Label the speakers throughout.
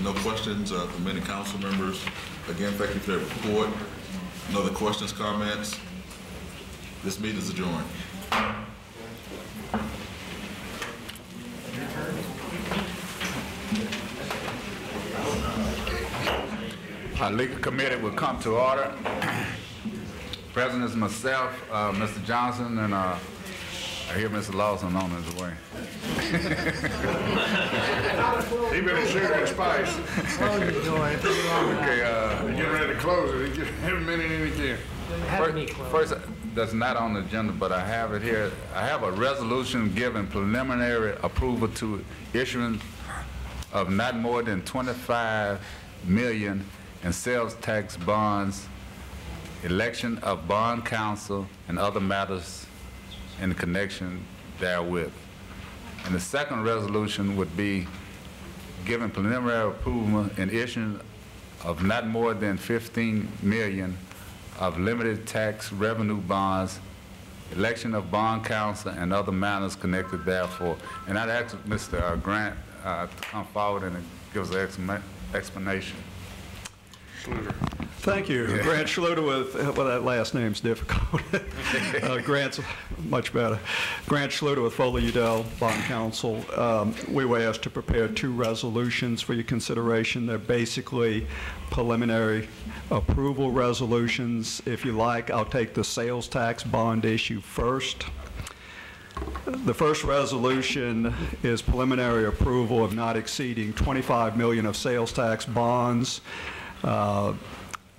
Speaker 1: No questions from any council members. Again, thank you for that report. No other questions, comments? This meeting is adjourned.
Speaker 2: Our legal committee will come to order. President is myself, Mr. Johnson, and I hear Mr. Lawson on his way. He been sugar and spice.
Speaker 3: Oh, you're doing it.
Speaker 2: Okay, get ready to close it. Get every minute in again. First, that's not on the agenda, but I have it here. I have a resolution giving preliminary approval to issuance of not more than $25 million in sales tax bonds, election of bond counsel, and other matters in connection therewith. And the second resolution would be giving preliminary approval and issuing of not more than $15 million of limited tax revenue bonds, election of bond counsel, and other matters connected therefore. And I'd ask Mr. Grant to come forward and give us an explanation.
Speaker 4: Thank you. Yeah. Grant Schluter with, well, that last name's difficult. Grant's much better. Grant Schluter with Foley Udell Bond Counsel. We were asked to prepare 2 resolutions for your consideration. They're basically preliminary approval resolutions. If you like, I'll take the sales tax bond issue first. The first resolution is preliminary approval of not exceeding $25 million of sales tax bonds for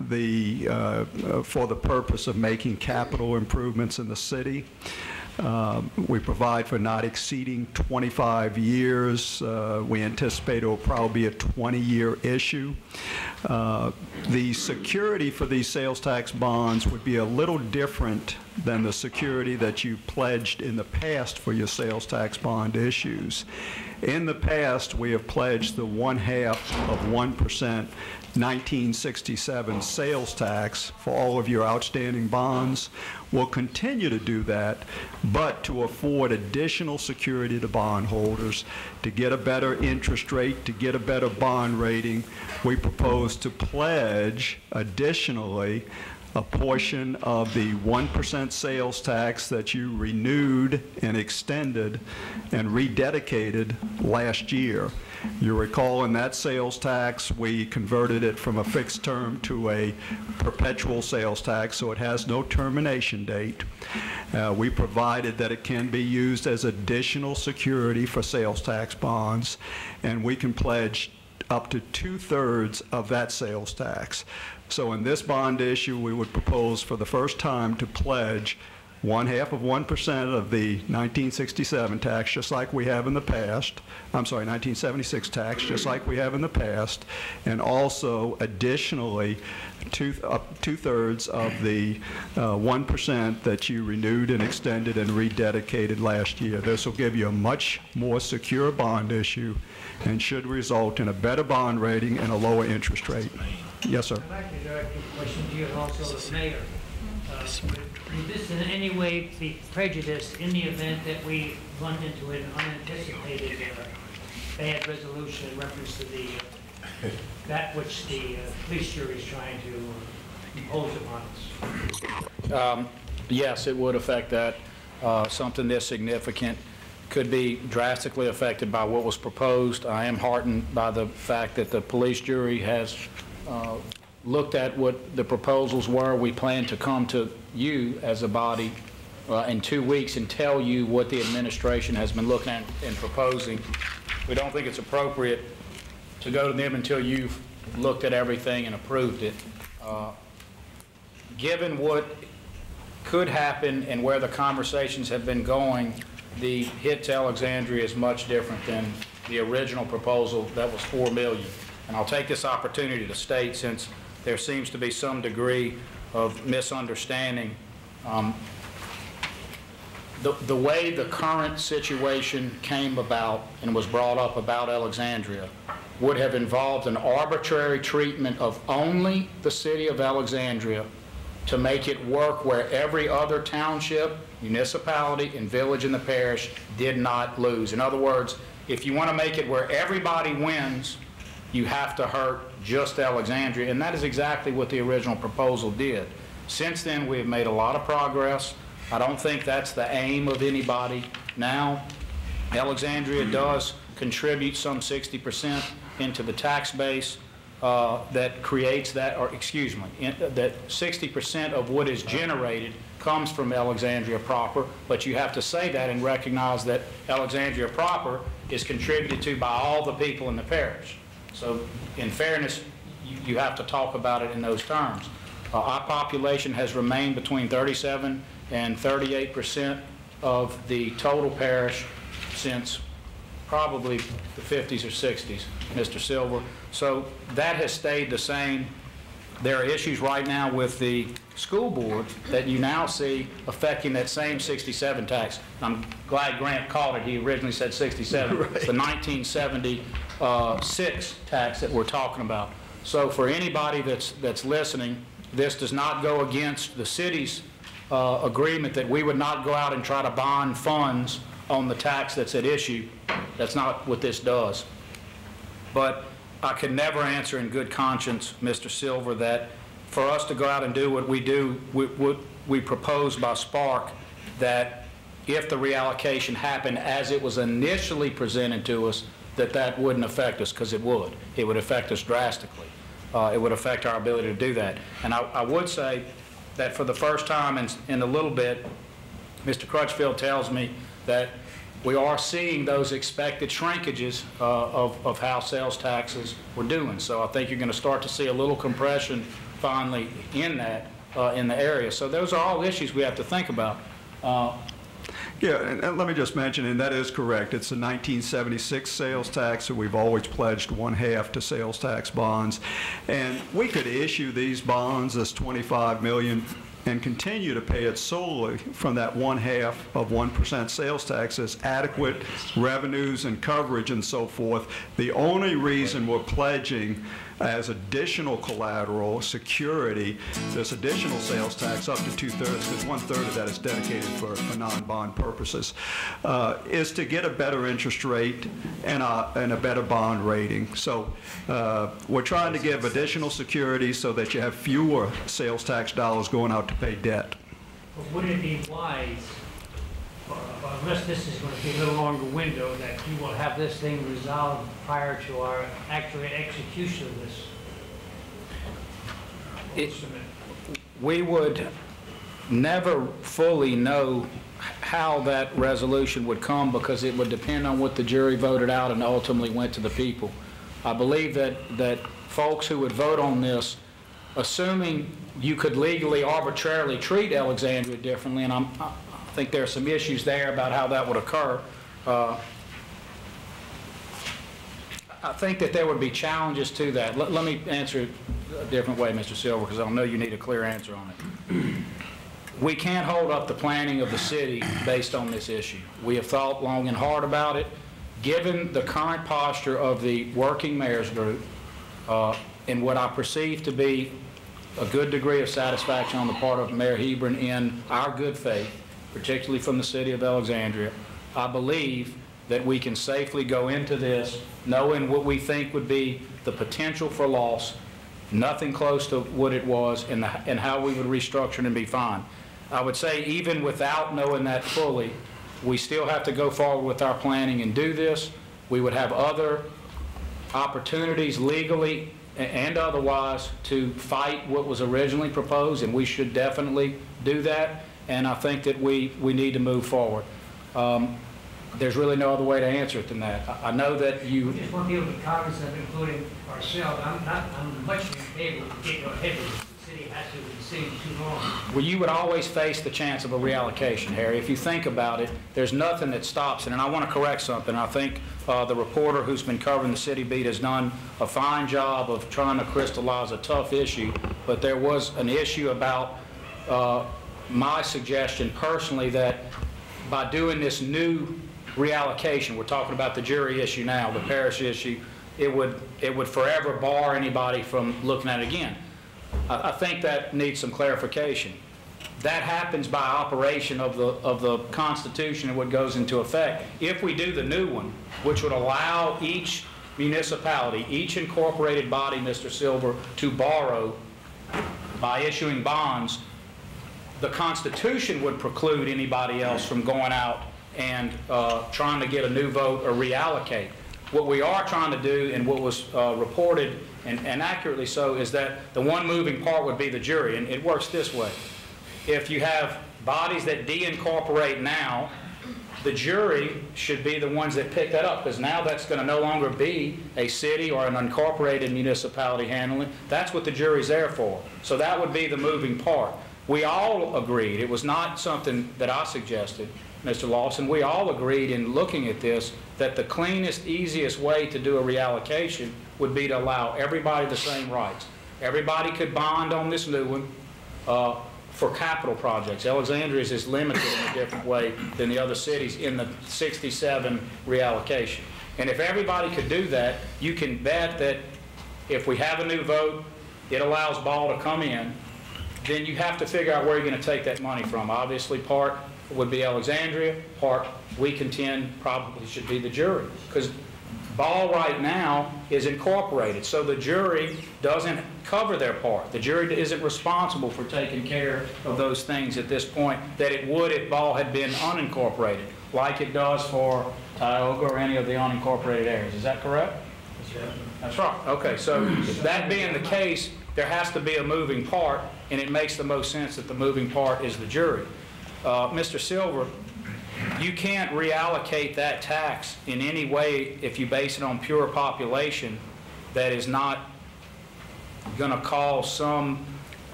Speaker 4: the purpose of making capital improvements in the city. We provide for not exceeding 25 years. We anticipate it will probably be a 20-year issue. The security for these sales tax bonds would be a little different than the security that you pledged in the past for your sales tax bond issues. In the past, we have pledged the 1/2 of 1% 1967 sales tax for all of your outstanding bonds. We'll continue to do that, but to afford additional security to bondholders, to get a better interest rate, to get a better bond rating, we propose to pledge additionally a portion of the 1% sales tax that you renewed and extended and rededicated last year. You recall in that sales tax, we converted it from a fixed term to a perpetual sales tax, so it has no termination date. We provided that it can be used as additional security for sales tax bonds, and we can pledge up to 2/3 of that sales tax. So in this bond issue, we would propose for the first time to pledge 1/2 of 1% of the 1967 tax, just like we have in the past. I'm sorry, 1976 tax, just like we have in the past, and also additionally 2/3 of the 1% that you renewed and extended and rededicated last year. This will give you a much more secure bond issue and should result in a better bond rating and a lower interest rate. Yes, sir.
Speaker 3: I'd like to direct a question to you and also the mayor. Would this in any way be prejudiced in the event that we run into an unanticipated bad resolution in reference to the that which the police jury is trying to impose upon us?
Speaker 5: Yes, it would affect that. Something this significant could be drastically affected by what was proposed. I am heartened by the fact that the police jury has looked at what the proposals were. We plan to come to you as a body in 2 weeks and tell you what the administration has been looking at and proposing. We don't think it's appropriate to go to them until you've looked at everything and approved it. Given what could happen and where the conversations have been going, the hit to Alexandria is much different than the original proposal that was $4 million. And I'll take this opportunity to state, since there seems to be some degree of misunderstanding, the way the current situation came about and was brought up about Alexandria would have involved an arbitrary treatment of only the city of Alexandria to make it work where every other township, municipality, and village in the parish did not lose. In other words, if you want to make it where everybody wins, you have to hurt just Alexandria, and that is exactly what the original proposal did. Since then, we have made a lot of progress. I don't think that's the aim of anybody now. Alexandria does contribute some 60% into the tax base that creates that, or excuse me, that 60% of what is generated comes from Alexandria proper, but you have to say that and recognize that Alexandria proper is contributed to by all the people in the parish. So in fairness, you have to talk about it in those terms. Our population has remained between 37 and 38% of the total parish since probably the 50s or 60s, Mr. Silver. So that has stayed the same. There are issues right now with the school board that you now see affecting that same 67 tax. I'm glad Grant called it. He originally said 67. Right. It's the 1976 tax that we're talking about. So for anybody that's listening, this does not go against the city's agreement that we would not go out and try to bond funds on the tax that's at issue. That's not what this does. But I could never answer in good conscience, Mr. Silver, that for us to go out and do what we do, what we propose by Spark, that if the reallocation happened as it was initially presented to us, that wouldn't affect us, because it would. It would affect us drastically. It would affect our ability to do that. And I would say that for the first time in a little bit, Mr. Crutchfield tells me that we are seeing those expected shrinkages of how sales taxes were doing. So I think you're going to start to see a little compression finally in that, in the area. So those are all issues we have to think about.
Speaker 4: Yeah, and let me just mention, and that is correct. It's the 1976 sales tax, and we've always pledged 1/2 to sales tax bonds. And we could issue these bonds as $25 million and continue to pay it solely from that 1/2 of 1% sales tax as adequate revenues and coverage and so forth. The only reason we're pledging as additional collateral security this additional sales tax up to 2/3, because 1/3 of that is dedicated for non-bond purposes, is to get a better interest rate and a better bond rating. So we're trying to give additional security so that you have fewer sales tax dollars going out to pay debt.
Speaker 3: But would it be wise, unless this is going to be a little longer window, that you will have this thing resolved prior to our actual execution of this?
Speaker 5: We would never fully know how that resolution would come, because it would depend on what the jury voted out and ultimately went to the people. I believe that folks who would vote on this, assuming you could legally arbitrarily treat Alexandria differently, and I think there are some issues there about how that would occur. I think that there would be challenges to that. Let me answer it a different way, Mr. Silver, because I know you need a clear answer on it. We can't hold up the planning of the city based on this issue. We have thought long and hard about it. Given the current posture of the working mayor's group, and what I perceive to be a good degree of satisfaction on the part of Mayor Hebron in our good faith, particularly from the city of Alexandria, I believe that we can safely go into this knowing what we think would be the potential for loss, nothing close to what it was, and how we would restructure it and be fine. I would say even without knowing that fully, we still have to go forward with our planning and do this. We would have other opportunities legally and otherwise to fight what was originally proposed, and we should definitely do that. And I think that we need to move forward. There's really no other way to answer it than that. I know that you...
Speaker 3: We just want people to be cognizant, including ourselves. I'm much in favor of getting ahead of this. The city has to be sitting too long.
Speaker 5: Well, you would always face the chance of a reallocation, Harry. If you think about it, there's nothing that stops it. And I want to correct something. I think the reporter who's been covering the city beat has done a fine job of trying to crystallize a tough issue. But there was an issue about my suggestion personally that by doing this new reallocation, we're talking about the jury issue now, the parish issue, it would forever bar anybody from looking at it again. I think that needs some clarification. That happens by operation of the Constitution and what goes into effect. If we do the new one, which would allow each municipality, each incorporated body, Mr. Silver, to borrow by issuing bonds, the Constitution would preclude anybody else from going out and trying to get a new vote or reallocate. What we are trying to do, and what was reported, and accurately so, is that the one moving part would be the jury. And it works this way. If you have bodies that de-incorporate now, the jury should be the ones that pick that up, because now that's going to no longer be a city or an unincorporated municipality handling. That's what the jury's there for. So that would be the moving part. We all agreed, it was not something that I suggested, Mr. Lawson, we all agreed in looking at this that the cleanest, easiest way to do a reallocation would be to allow everybody the same rights. Everybody could bond on this new one for capital projects. Alexandria's is limited in a different way than the other cities in the 67 reallocation. And if everybody could do that, you can bet that if we have a new vote, it allows Ball to come in, then you have to figure out where you're going to take that money from. Obviously, part would be Alexandria, part we contend probably should be the jury, because Ball right now is incorporated, so the jury doesn't cover their part. The jury isn't responsible for taking care of those things at this point that it would if Ball had been unincorporated, like it does for Tioga or any of the unincorporated areas. Is that correct? That's right. Okay, so that being the case, there has to be a moving part, and it makes the most sense that the moving part is the jury. Mr. Silver, you can't reallocate that tax in any way if you base it on pure population that is not going to cause some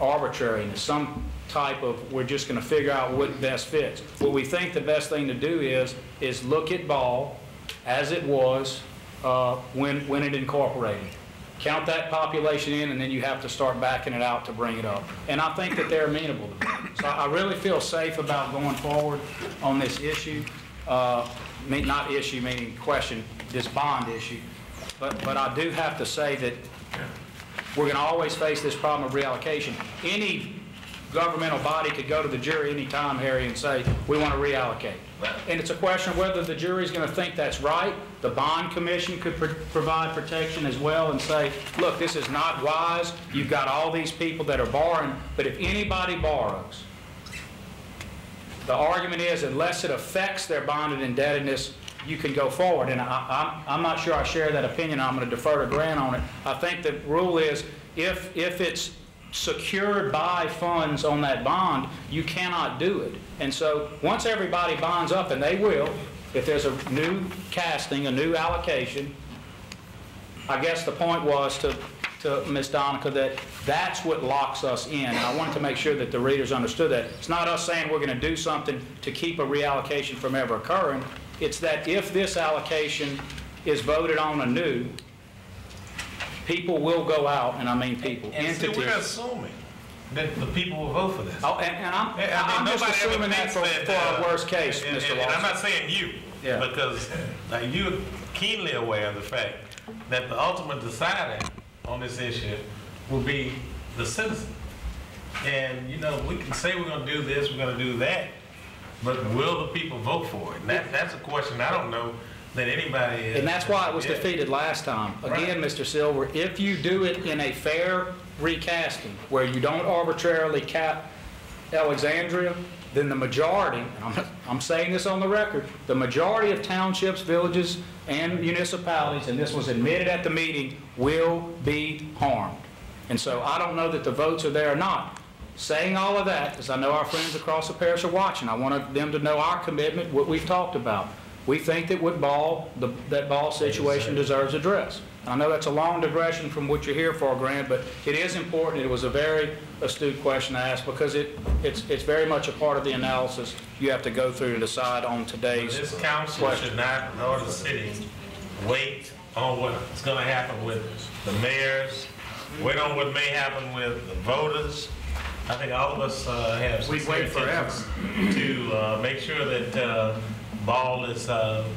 Speaker 5: arbitrariness, some type of, we're just going to figure out what best fits. What we think the best thing to do is look at Ball as it was when it incorporated. Count that population in, and then you have to start backing it out to bring it up. And I think that they're amenable to that. So I really feel safe about going forward on this issue. Not issue, meaning question, this bond issue. But I do have to say that we're going to always face this problem of reallocation. Any governmental body could go to the jury any time, Harry, and say, we want to reallocate. And it's a question of whether the jury is going to think that's right. The bond commission could provide protection as well and say, look, this is not wise. You've got all these people that are borrowing, but if anybody borrows, the argument is unless it affects their bonded indebtedness, you can go forward. And I'm not sure I share that opinion. I'm going to defer to Grant on it. I think the rule is if it's secured by funds on that bond, you cannot do it. And so once everybody bonds up, and they will, if there's a new casting, a new allocation, I guess the point was to Ms. Donica that that's what locks us in. And I wanted to make sure that the readers understood that. It's not us saying we're going to do something to keep a reallocation from ever occurring. It's that if this allocation is voted on anew, people will go out, and I mean people, entities.
Speaker 6: We're assuming that the people will vote for this.
Speaker 5: Oh, and I'm just assuming that for a worst case, Mr. Lawson.
Speaker 6: And I'm not saying you, because you're keenly aware of the fact that the ultimate decider on this issue will be the citizen. And, you know, we can say we're going to do this, we're going to do that, but will the people vote for it? And that's a question I don't know that anybody is.
Speaker 5: And that's why it was defeated last time. Again, right. Mr. Silver, if you do it in a fair recasting where you don't arbitrarily cap Alexandria, then the majority, and I'm saying this on the record, the majority of townships, villages, and municipalities, and this was admitted at the meeting, will be harmed. And so I don't know that the votes are there or not. Saying all of that, because I know our friends across the parish are watching, I want them to know our commitment, what we've talked about. We think that that Ball situation deserves address. I know that's a long digression from what you're here for, Grant, but it is important. It was a very astute question to ask because it's very much a part of the analysis you have to go through to decide on today's
Speaker 6: This council question. Should not, nor the city, wait on what's going to happen with the mayors, wait on what may happen with the voters. I think all of us have some
Speaker 5: wait forever
Speaker 6: to make sure that Ball is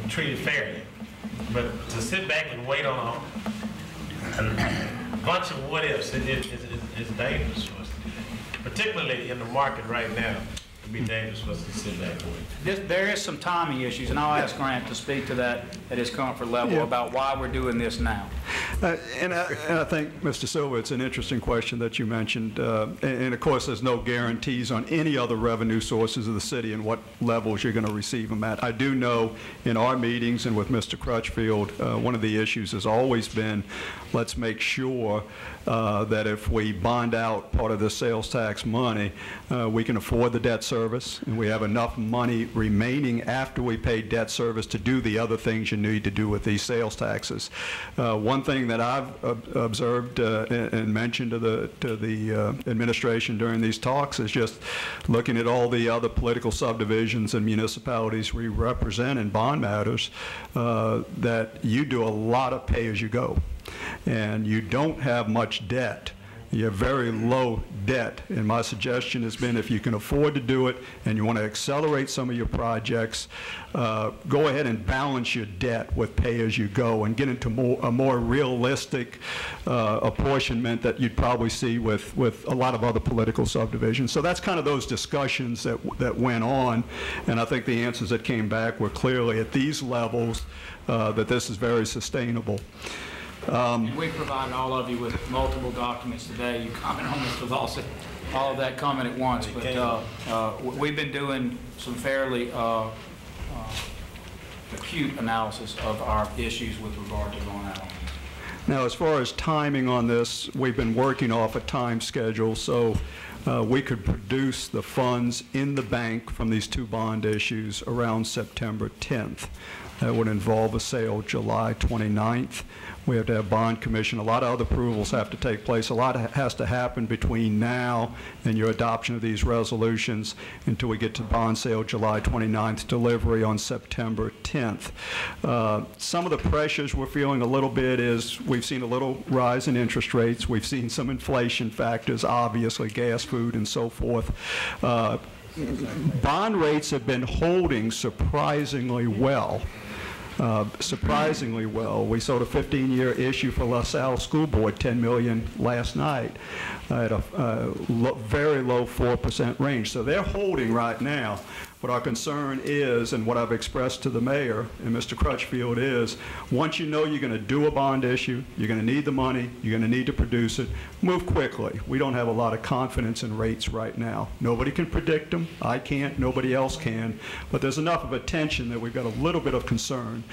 Speaker 6: treated fairly. But to sit back and wait on a bunch of what ifs, it's dangerous for us, particularly in the market right now. It'd be dangerous for us to sit back and wait.
Speaker 5: There is some timing issues, and I'll ask Grant to speak to that at his comfort level about why we're doing this now.
Speaker 4: And I think, Mr. Silva, it's an interesting question that you mentioned. And of course, there's no guarantees on any other revenue sources of the city and what levels you're going to receive them at. I do know in our meetings and with Mr. Crutchfield, one of the issues has always been, let's make sure that if we bond out part of the sales tax money, we can afford the debt service, and we have enough money remaining after we pay debt service to do the other things you need to do with these sales taxes. One thing that I've observed and mentioned to the administration during these talks is just looking at all the other political subdivisions and municipalities we represent in bond matters, that you do a lot of pay-as-you-go, and you don't have much debt. You have very low debt, and my suggestion has been if you can afford to do it and you want to accelerate some of your projects, go ahead and balance your debt with pay-as-you-go and get into a more realistic apportionment that you'd probably see with a lot of other political subdivisions. So that's kind of those discussions that went on, and I think the answers that came back were clearly at these levels that this is very sustainable.
Speaker 5: And we provided all of you with multiple documents today. You comment on Mr. Lawson, all of that comment at once. But we've been doing some fairly acute analysis of our issues with regard to going out on these.
Speaker 4: Now, as far as timing on this, we've been working off a time schedule, so we could produce the funds in the bank from these two bond issues around September 10th. That would involve a sale July 29th. We have to have bond commission. A lot of other approvals have to take place. A lot has to happen between now and your adoption of these resolutions until we get to bond sale July 29th, delivery on September 10th. Some of the pressures we're feeling a little bit is we've seen a little rise in interest rates. We've seen some inflation factors, obviously, gas, food, and so forth. Bond rates have been holding surprisingly well. Surprisingly well. We sold a 15-year issue for LaSalle School Board, $10 million last night, at a very low 4% range. So they're holding right now. But our concern is, and what I've expressed to the mayor and Mr. Crutchfield is, once you know you're going to do a bond issue, you're going to need the money, you're going to need to produce it, move quickly. We don't have a lot of confidence in rates right now. Nobody can predict them. I can't. Nobody else can. But there's enough of a tension that we've got a little bit of concern.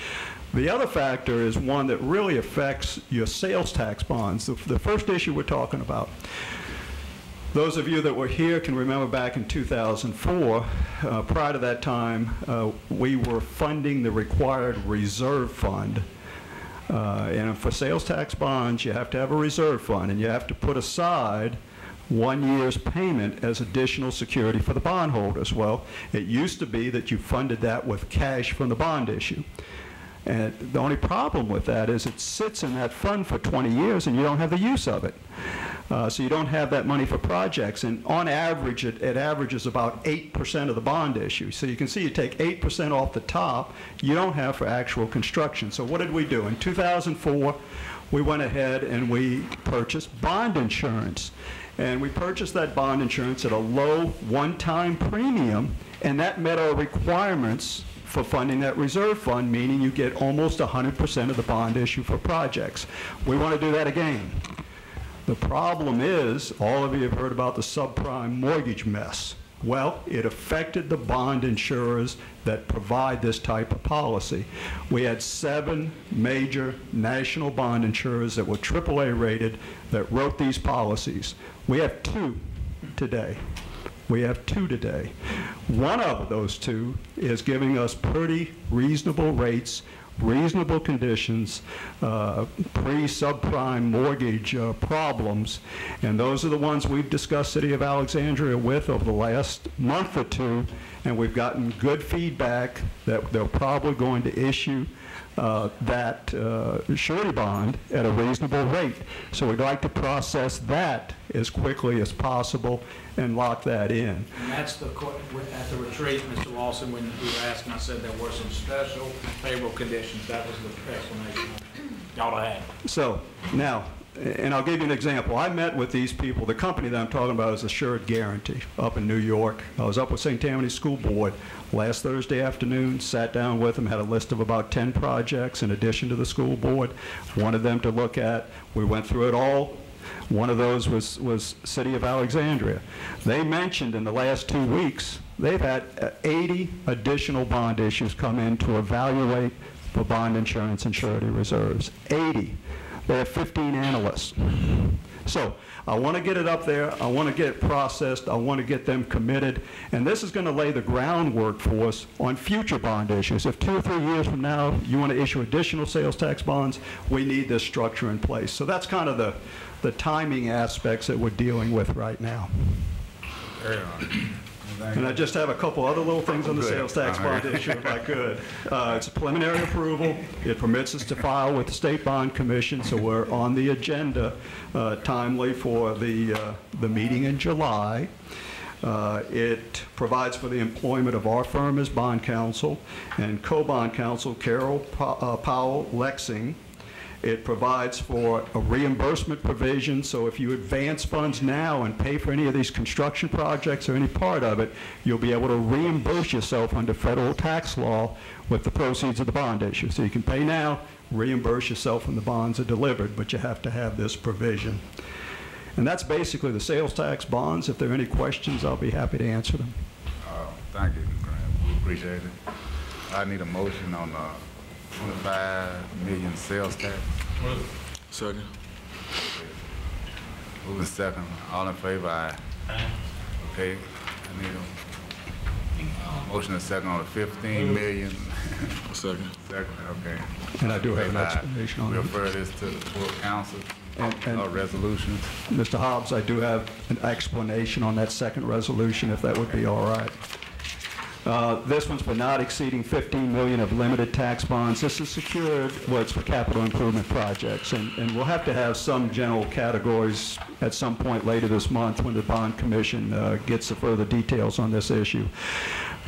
Speaker 4: The other factor is one that really affects your sales tax bonds, the first issue we're talking about. Those of you that were here can remember back in 2004, prior to that time, we were funding the required reserve fund. And for sales tax bonds, you have to have a reserve fund, and you have to put aside 1 year's payment as additional security for the bondholders. Well, it used to be that you funded that with cash from the bond issue. And the only problem with that is it sits in that fund for 20 years and you don't have the use of it. So you don't have that money for projects. And on average, it averages about 8% of the bond issue. So you can see you take 8% off the top, you don't have for actual construction. So what did we do? In 2004, we went ahead and we purchased bond insurance. And we purchased that bond insurance at a low one-time premium, and that met our requirements for funding that reserve fund, meaning you get almost 100% of the bond issue for projects. We want to do that again. The problem is, all of you have heard about the subprime mortgage mess. Well, it affected the bond insurers that provide this type of policy. We had 7 major national bond insurers that were AAA rated that wrote these policies. We have 2 today. We have 2 today. One of those 2 is giving us pretty reasonable rates, reasonable conditions, pre-subprime mortgage problems, and those are the ones we've discussed City of Alexandria with over the last month or 2, and we've gotten good feedback that they're probably going to issue that surety bond at a reasonable rate. So we'd like to process that as quickly as possible and lock that in.
Speaker 5: And that's at the retreat, Mr. Lawson, when we were asking, I said there were some special favorable conditions. That was the explanation y'all had.
Speaker 4: So now, and I'll give you an example. I met with these people. The company that I'm talking about is Assured Guarantee up in New York. I was up with St. Tammany School Board last Thursday afternoon, sat down with them, had a list of about 10 projects in addition to the school board, wanted them to look at. We went through it all. One of those was City of Alexandria. They mentioned in the last 2 weeks, they've had 80 additional bond issues come in to evaluate for bond insurance and surety reserves. 80. They have 15 analysts. So I want to get it up there. I want to get it processed. I want to get them committed. And this is going to lay the groundwork for us on future bond issues. If 2 or 3 years from now you want to issue additional sales tax bonds, we need this structure in place. So that's kind of the timing aspects that we're dealing with right now. And I just have a couple other little things on the sales tax bond issue, if I could. It's a preliminary approval. It permits us to file with the State Bond Commission, so we're on the agenda timely for the meeting in July. It provides for the employment of our firm as bond counsel and co-bond counsel Carol Powell Lexing. It provides for a reimbursement provision, so if you advance funds now and pay for any of these construction projects or any part of it, you'll be able to reimburse yourself under federal tax law with the proceeds of the bond issue. So you can pay now, reimburse yourself when the bonds are delivered, but you have to have this provision. And that's basically the sales tax bonds. If there are any questions, I'll be happy to answer them.
Speaker 2: Thank you, Grant. We appreciate it. I need a motion on 25 million sales tax.
Speaker 1: Second.
Speaker 2: Moving second. All in favor, aye. Okay. I need a motion and second on the 15 million.
Speaker 1: Second.
Speaker 2: Second, okay.
Speaker 4: And I do have an explanation on it.
Speaker 2: Refer this to the full council.
Speaker 4: And
Speaker 2: Resolution.
Speaker 4: Mr. Hobbs, I do have an explanation on that second resolution, if that would be all right. This one's for not exceeding 15 million of limited tax bonds. This is secured, well, it's for capital improvement projects, and we'll have to have some general categories at some point later this month when the Bond Commission gets the further details on this issue.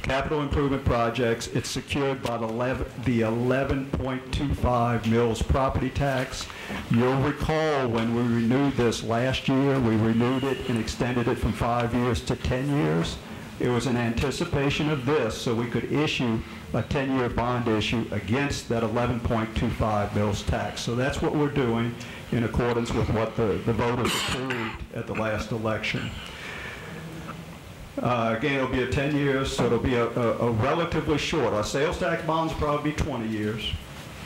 Speaker 4: Capital improvement projects, it's secured by the 11.25 mills property tax. You'll recall when we renewed this last year, we renewed it and extended it from 5 years to 10 years. It was in anticipation of this, so we could issue a 10-year bond issue against that 11.25 mills tax. So that's what we're doing in accordance with what the voters approved at the last election. Again, it'll be a 10 years, so it'll be a relatively short. Our sales tax bonds will probably be 20 years.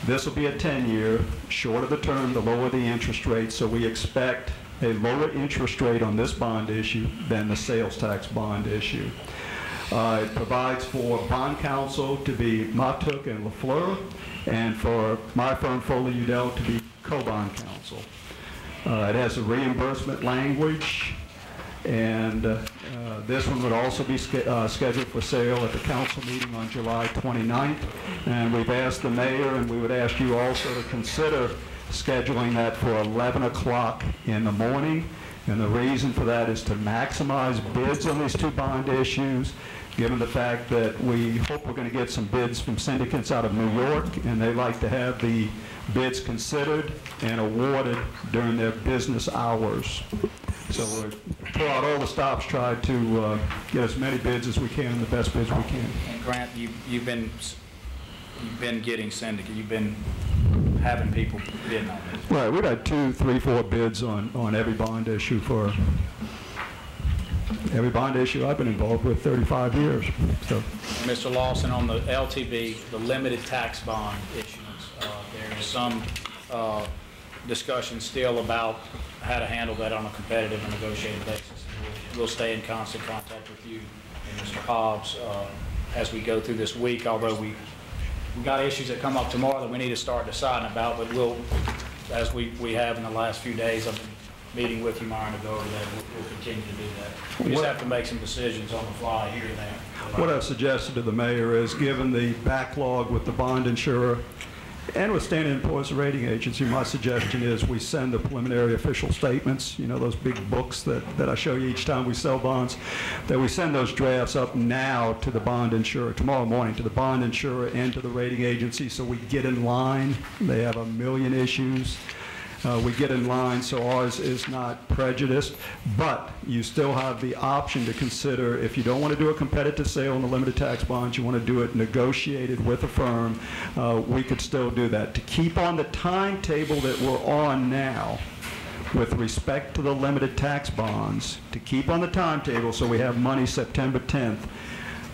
Speaker 4: This will be a 10-year, shorter the term, the lower the interest rate, so we expect a lower interest rate on this bond issue than the sales tax bond issue. It provides for bond counsel to be Matuk and LaFleur, and for my firm, Foley Udell, to be co-bond counsel. It has a reimbursement language, and this one would also be scheduled for sale at the council meeting on July 29th. And we've asked the mayor, and we would ask you also to consider scheduling that for 11 o'clock in the morning. And the reason for that is to maximize bids on these two bond issues, given the fact that we hope we're going to get some bids from syndicates out of New York, and they like to have the bids considered and awarded during their business hours. So we'll pull out all the stops, try to get as many bids as we can and the best bids we can.
Speaker 5: And Grant, you've been getting syndicate. You've been having people bidding on this.
Speaker 4: Right, we've had 2, 3, 4 bids on every bond issue for every bond issue I've been involved with 35 years. So,
Speaker 5: Mr. Lawson, on the LTB, the limited tax bond issuance, there is some discussion still about how to handle that on a competitive and negotiated basis. We'll stay in constant contact with you and Mr. Hobbs as we go through this week, although we got issues that come up tomorrow that we need to start deciding about, but we'll, as we have in the last few days, I've been meeting with you, Myron, to go over that. We'll continue to do that. We just have to make some decisions on the fly here and there.
Speaker 4: What I've suggested to the mayor is, given the backlog with the bond insurer and with Standard & Poor's rating agency, my suggestion is we send the preliminary official statements, you know, those big books that I show you each time we sell bonds, that we send those drafts up now to the bond insurer, tomorrow morning, to the bond insurer and to the rating agency, so we get in line. They have 1 million issues. we get in line, so ours is not prejudiced. But you still have the option to consider, if you don't want to do a competitive sale on the limited tax bonds, you want to do it negotiated with a firm, we could still do that. To keep on the timetable that we're on now, with respect to the limited tax bonds, to keep on the timetable so we have money September 10th,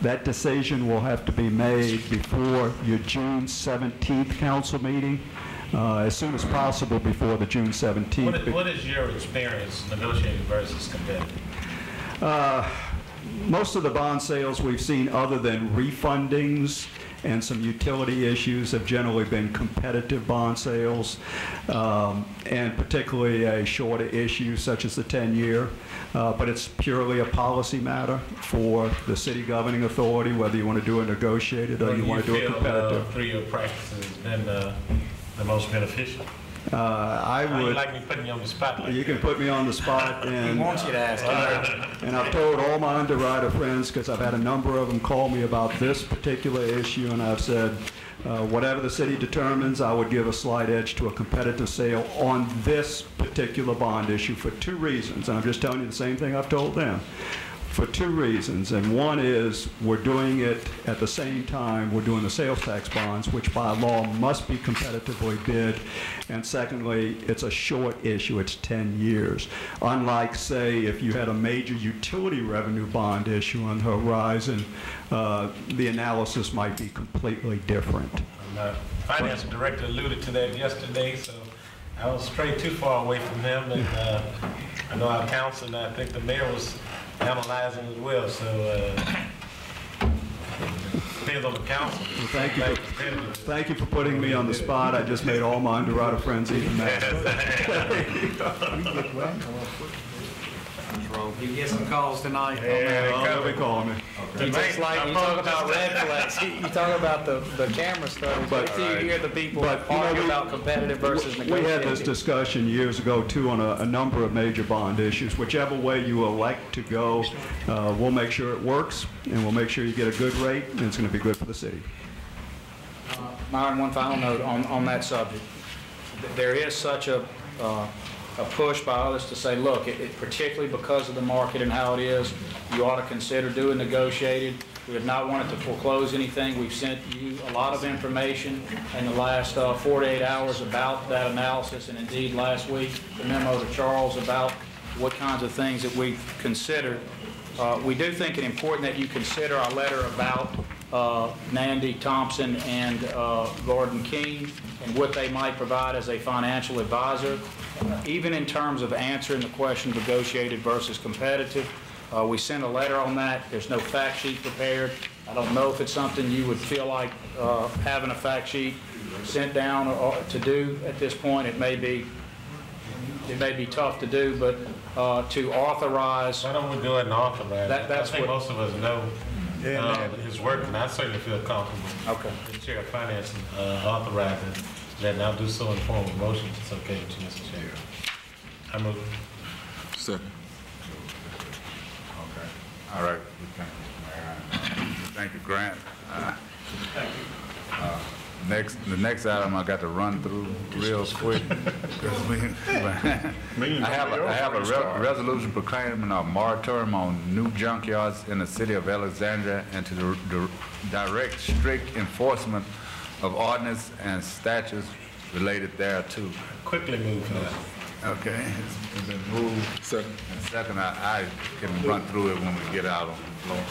Speaker 4: that decision will have to be made before your June 17th council meeting, as soon as possible before the June 17th.
Speaker 6: What is your experience negotiating versus competitive?
Speaker 4: Most of the bond sales we've seen, other than refundings and some utility issues, have generally been competitive bond sales, and particularly a shorter issue such as the 10-year. But it's purely a policy matter for the city governing authority, whether you want to do a negotiated or you want to do a competitive.
Speaker 6: Through your practices has been the most beneficial?
Speaker 4: I
Speaker 6: How
Speaker 4: would.
Speaker 6: you like me putting you on the spot? Like
Speaker 4: You can put me on the spot, and
Speaker 5: He wants you to ask him.
Speaker 4: and I've told all my underwriter friends, because I've had a number of them call me about this particular issue, and I've said, whatever the city determines, I would give a slight edge to a competitive sale on this particular bond issue for two reasons. And I'm just telling you the same thing I've told them. For two reasons, and one is we're doing it at the same time we're doing the sales tax bonds, which by law must be competitively bid, and secondly, it's a short issue, it's 10 years. Unlike, say, if you had a major utility revenue bond issue on the horizon, the analysis might be completely different.
Speaker 6: The finance director alluded to that yesterday, so I was straight too far away from him, and I know our council, and I think the mayor was analyzing as well, so depends on the council.
Speaker 4: Well, thank you for putting me on the spot. I just made all my underwriter friends even mad.
Speaker 5: You get some calls tonight.
Speaker 4: They'll be calling me.
Speaker 5: Just like you talk about red flags, you talk about the camera stuff, but you hear the people argue about competitive versus negotiated.
Speaker 4: We had this discussion years ago, too, on a number of major bond issues. Whichever way you elect to go, we'll make sure it works, and we'll make sure you get a good rate, and it's going to be good for the city.
Speaker 5: Myron, one final note on that subject. There is such a push by others to say, look, particularly because of the market and how it is, you ought to consider doing negotiated. We have not wanted to foreclose anything. We've sent you a lot of information in the last 48 hours about that analysis, and indeed last week the memo to Charles about what kinds of things that we've considered. We do think it important that you consider our letter about Nandy Thompson and Gordon King and what they might provide as a financial advisor. Even in terms of answering the question negotiated versus competitive, we sent a letter on that. There's no fact sheet prepared. I don't know if it's something you would feel like having a fact sheet sent down to do at this point. It may be tough to do, but to authorize.
Speaker 6: Why don't we go ahead and authorize it?
Speaker 5: That's
Speaker 6: I think
Speaker 5: what,
Speaker 6: most of us know his work, and I certainly feel comfortable.
Speaker 5: Okay.
Speaker 6: The chair of finance authorizing that, and I'll do so in form of motion. It's okay with you, Mr. Chair. I move.
Speaker 1: Second.
Speaker 2: Okay. All right. Thank you, Grant. The next item I got to run through real quick. I have a resolution proclaiming a moratorium on new junkyards in the city of Alexandria and to direct strict enforcement of ordinance and statutes related thereto.
Speaker 6: Quickly move for that.
Speaker 2: Okay, it's been moved.
Speaker 1: Second.
Speaker 2: And second, I can run through it when we get out on the floor.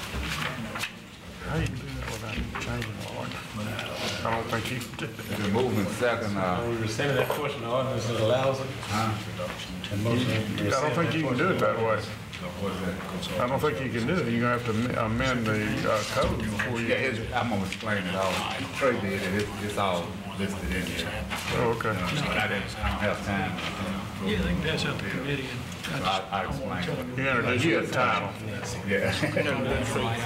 Speaker 7: How you do that without changing the ordinance? I don't think you can do that.
Speaker 2: It's been moved and second.
Speaker 6: We rescinded that portion of the ordinance that allows it. And motion to
Speaker 7: I don't
Speaker 6: rescind
Speaker 7: think you can do it that way.
Speaker 2: What's that?
Speaker 7: I don't think you can do it. You're gonna have to amend the code before you.
Speaker 2: Yeah, I'm gonna explain it all. Trey did it. It's all listed in here.
Speaker 7: Oh, okay.
Speaker 2: But I don't have time.
Speaker 8: Yeah, I think that's up to the committee.
Speaker 2: I explain it.
Speaker 7: You introduce your title.
Speaker 2: Yeah.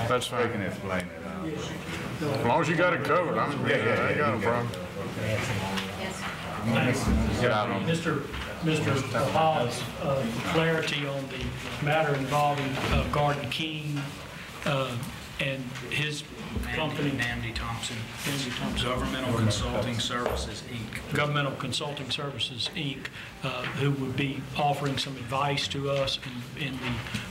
Speaker 7: That's
Speaker 2: I
Speaker 7: fine.
Speaker 2: can explain it.
Speaker 7: As long as you got it covered, I ain't got no problem.
Speaker 2: Get out on.
Speaker 8: Mr. Hawes, clarity on the matter involving Gordon King. and his company,
Speaker 5: Namdi Thompson.
Speaker 8: Andy Thompson,
Speaker 5: Governmental Consulting Services, Inc.
Speaker 8: Governmental Consulting Services, Inc., who would be offering some advice to us in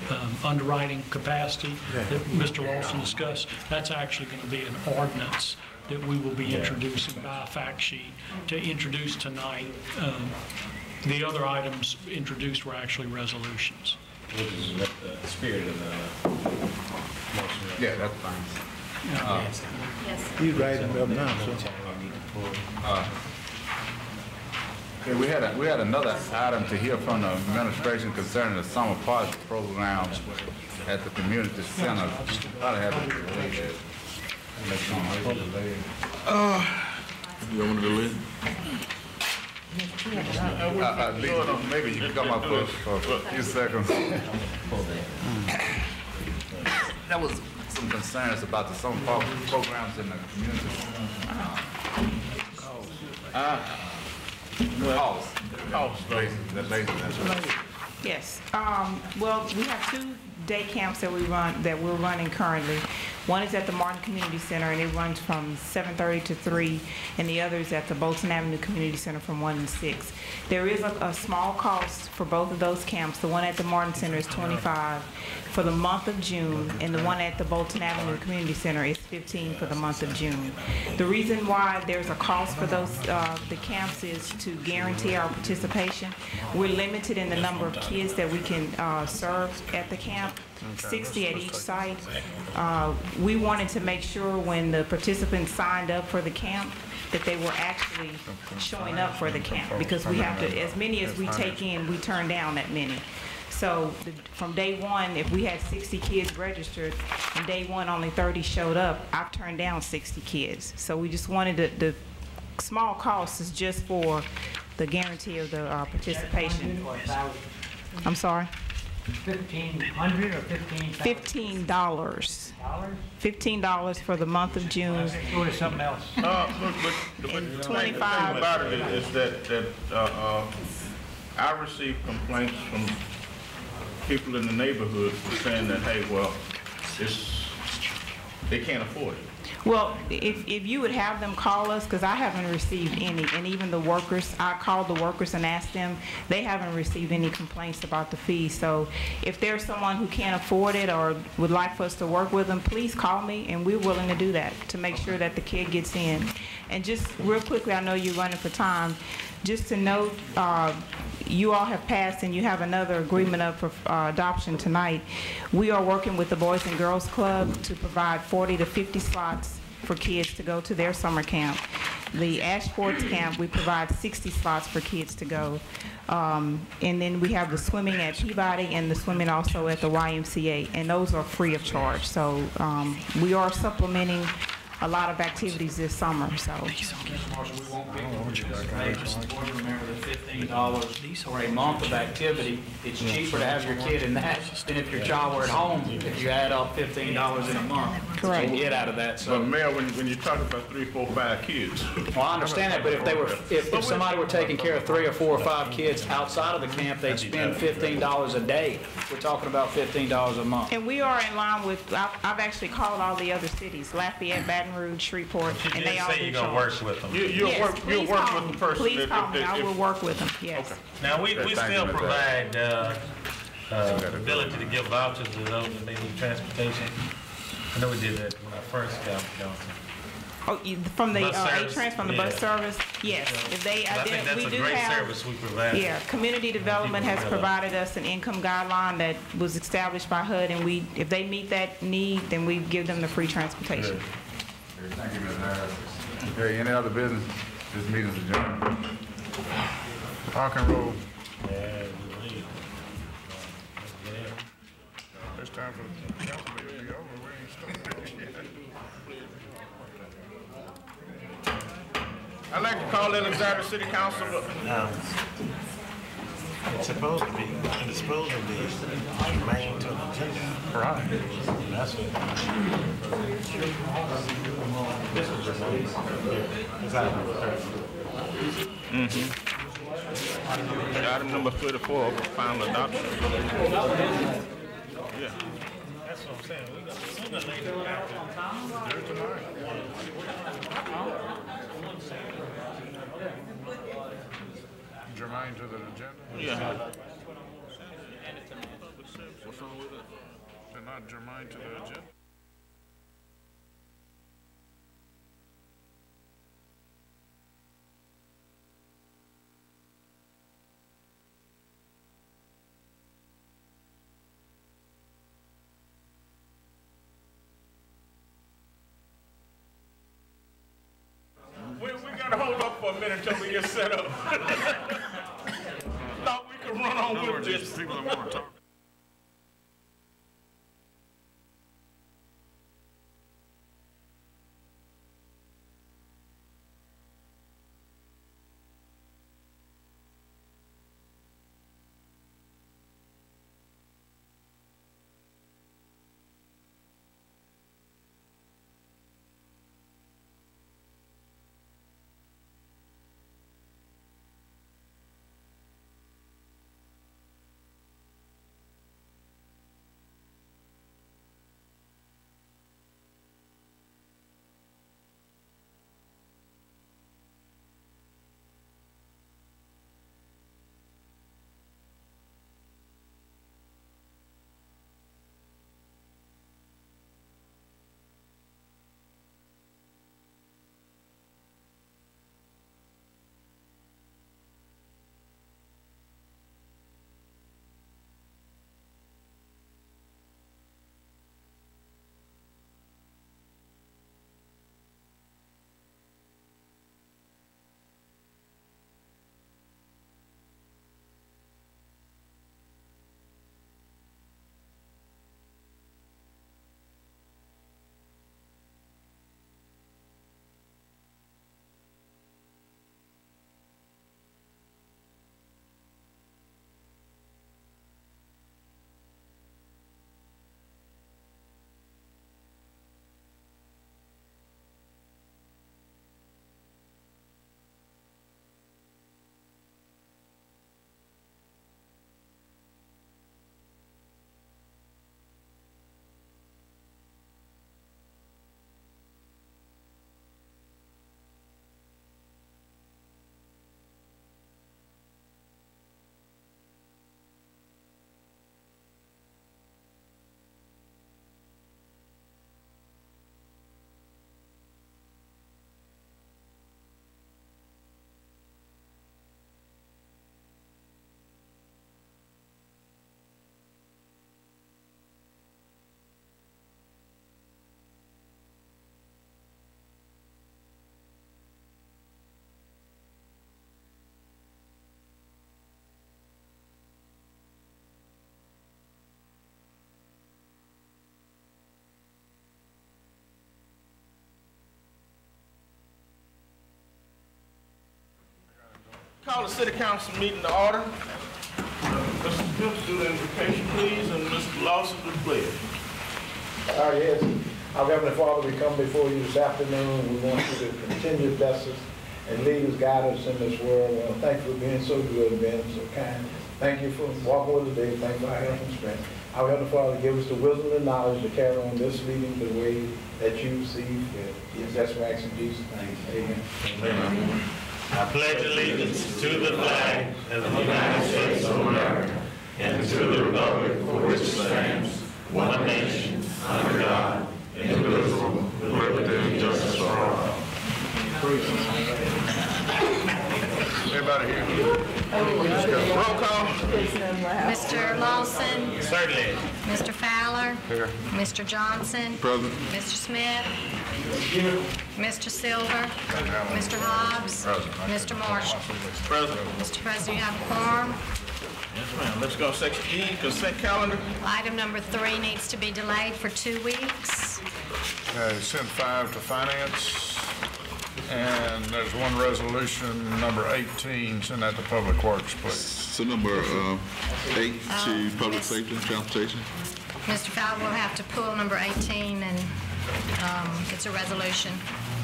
Speaker 8: the underwriting capacity that Mr. Lawson discussed. That's actually going to be an ordinance that we will be introducing by a fact sheet to introduce tonight. The other items introduced were actually resolutions.
Speaker 6: Which is the spirit of the motion.
Speaker 2: Yeah, that's fine.
Speaker 9: You writing them up now, sir?
Speaker 2: Okay, we had another item to hear from the administration concerning the summer party program at the community center. Probably have it delayed.
Speaker 1: You want me to delete?
Speaker 2: Maybe you can come up for a few seconds. There was some concerns about the summer programs in the community.
Speaker 10: Yes. Well, we have 2 day camps that we're running currently. One is at the Martin Community Center, and it runs from 7:30 to 3, and the other is at the Bolton Avenue Community Center from 1 to 6. There is a small cost for both of those camps. The one at the Martin Center is $25 for the month of June, and the one at the Bolton Avenue Community Center is $15 for the month of June. The reason why there's a cost for those the camps is to guarantee our participation. We're limited in the number of kids that we can serve at the camp. 60 at each site. We wanted to make sure when the participants signed up for the camp that they were actually showing up for the camp, because we have to, as many as we take in, we turn down that many. So from day one, if we had 60 kids registered, and day one only 30 showed up, I've turned down 60 kids. So we just wanted the small cost is just for the guarantee of the participation. I'm sorry?
Speaker 3: $1,500 or $15,000?
Speaker 10: $15. $15 for the month of June.
Speaker 3: Go to something else.
Speaker 9: But
Speaker 10: And
Speaker 9: the
Speaker 10: 25.
Speaker 9: thing about it is that I received complaints from people in the neighborhood saying that, hey, well, they can't afford it.
Speaker 10: Well, if you would have them call us, because I haven't received any, and even the workers, I called the workers and asked them, they haven't received any complaints about the fees. So if there's someone who can't afford it or would like for us to work with them, please call me, and we're willing to do that to make sure that the kid gets in. And just real quickly, I know you're running for time, just to note, you all have passed and you have another agreement up for adoption tonight. We are working with the Boys and Girls Club to provide 40 to 50 slots for kids to go to their summer camp. The Ash Sports Camp, we provide 60 slots for kids to go. And then we have the swimming at Peabody and the swimming also at the YMCA, and those are free of charge. So we are supplementing a lot of activities this summer, so.
Speaker 5: Marshall, we won't be able to remember the $15 for a month of activity. It's cheaper to have your kid in that than if your child were at home, if you add up $15 in a month.
Speaker 10: Correct.
Speaker 5: You get out of that,
Speaker 9: But
Speaker 5: so.
Speaker 9: Mayor, when you talk about 3, 4, 5 kids,
Speaker 5: Well, I understand that, but if they were, if somebody were taking care of 3 or 4 or 5 kids outside of the camp, they'd spend $15 a day. We're talking about $15 a month.
Speaker 10: And we are in line with, I've actually called all the other cities, Lafayette, Baton Rouge, Shreveport,
Speaker 6: You
Speaker 10: and they
Speaker 6: did
Speaker 10: all
Speaker 6: say
Speaker 10: do
Speaker 6: you're gonna
Speaker 10: charge.
Speaker 6: work with them.
Speaker 9: you'll
Speaker 10: Yes,
Speaker 9: work
Speaker 10: please
Speaker 9: with
Speaker 10: call
Speaker 9: the
Speaker 10: me.
Speaker 9: person.
Speaker 10: Please
Speaker 9: that-
Speaker 10: call me,
Speaker 9: that-
Speaker 10: I
Speaker 9: if-
Speaker 10: will work with them, yes.
Speaker 6: Now, we
Speaker 2: Thank
Speaker 6: still
Speaker 2: you, Ms.
Speaker 6: provide ability to give vouchers to those that may need transportation. I know we did that when I first got council.
Speaker 10: Oh, from the
Speaker 6: Bus service,
Speaker 10: A-Trans, from the bus
Speaker 6: yeah.
Speaker 10: service? Yes. If they,
Speaker 6: I think that's
Speaker 10: we
Speaker 6: a
Speaker 10: do
Speaker 6: great
Speaker 10: have.
Speaker 6: service we provide.
Speaker 10: Yeah, community development has provided us an income guideline that was established by HUD, and if they meet that need, then we give them the free transportation.
Speaker 2: Thank you, Ms. Harris. Okay, any other business? This meeting is adjourned.
Speaker 7: Rock and roll.
Speaker 6: Yeah, we leave.
Speaker 7: It's time for the council meeting to be over. We ain't started yet.
Speaker 9: I'd like to call Alexandria City Council.
Speaker 11: It's supposed to be remain to the agenda.
Speaker 7: Right.
Speaker 11: That's it. This is just it's item number 30.
Speaker 9: Item number 34 for final adoption. Yeah.
Speaker 6: That's what I'm saying. Sooner or later, we have to do it tomorrow.
Speaker 7: Germane to the agenda?
Speaker 9: Yeah.
Speaker 1: What's wrong with it?
Speaker 7: They're not germane to the agenda?
Speaker 9: We gotta hold up for a minute until we get set up. No, we can run on with this.
Speaker 7: People that want to talk.
Speaker 9: Call the city council meeting to order. Mr. Phipps, do the invocation, please, and Mr. Lawson, do the pledge.
Speaker 12: Yes. Our Heavenly Father, we come before you this afternoon. We want you to continue to bless us and lead us, guide us in this world. Thank you for being so good and being so kind. Thank you for walking with us today. Thank you for our health and strength. Our Heavenly Father, give us the wisdom and knowledge to carry on this meeting the way that you see fit. Yes, that's what I ask in Jesus' name. Amen.
Speaker 6: Amen. I pledge allegiance to the flag of the United States of America and to the republic for which it stands, one nation, under God, indivisible, with liberty and justice for all.
Speaker 7: Everybody here?
Speaker 9: Roll call.
Speaker 13: Mr. Lawson.
Speaker 6: Certainly.
Speaker 13: Mr. Fowler.
Speaker 7: Here.
Speaker 13: Mr. Johnson.
Speaker 1: Present.
Speaker 13: Mr. Smith. Mr. Silver. Mr. Hobbs. Mr. Marshall.
Speaker 9: Present.
Speaker 13: Mr. President, you have a quorum.
Speaker 9: Yes, ma'am. Let's go section E, consent calendar.
Speaker 13: Item number 3 needs to be delayed for 2 weeks.
Speaker 7: Send 5 to finance. And there's one resolution, number 18, send that to Public Works, please.
Speaker 1: So number 8 to public safety and transportation.
Speaker 13: Mr. Fowler will have to pull number 18, and it's a resolution.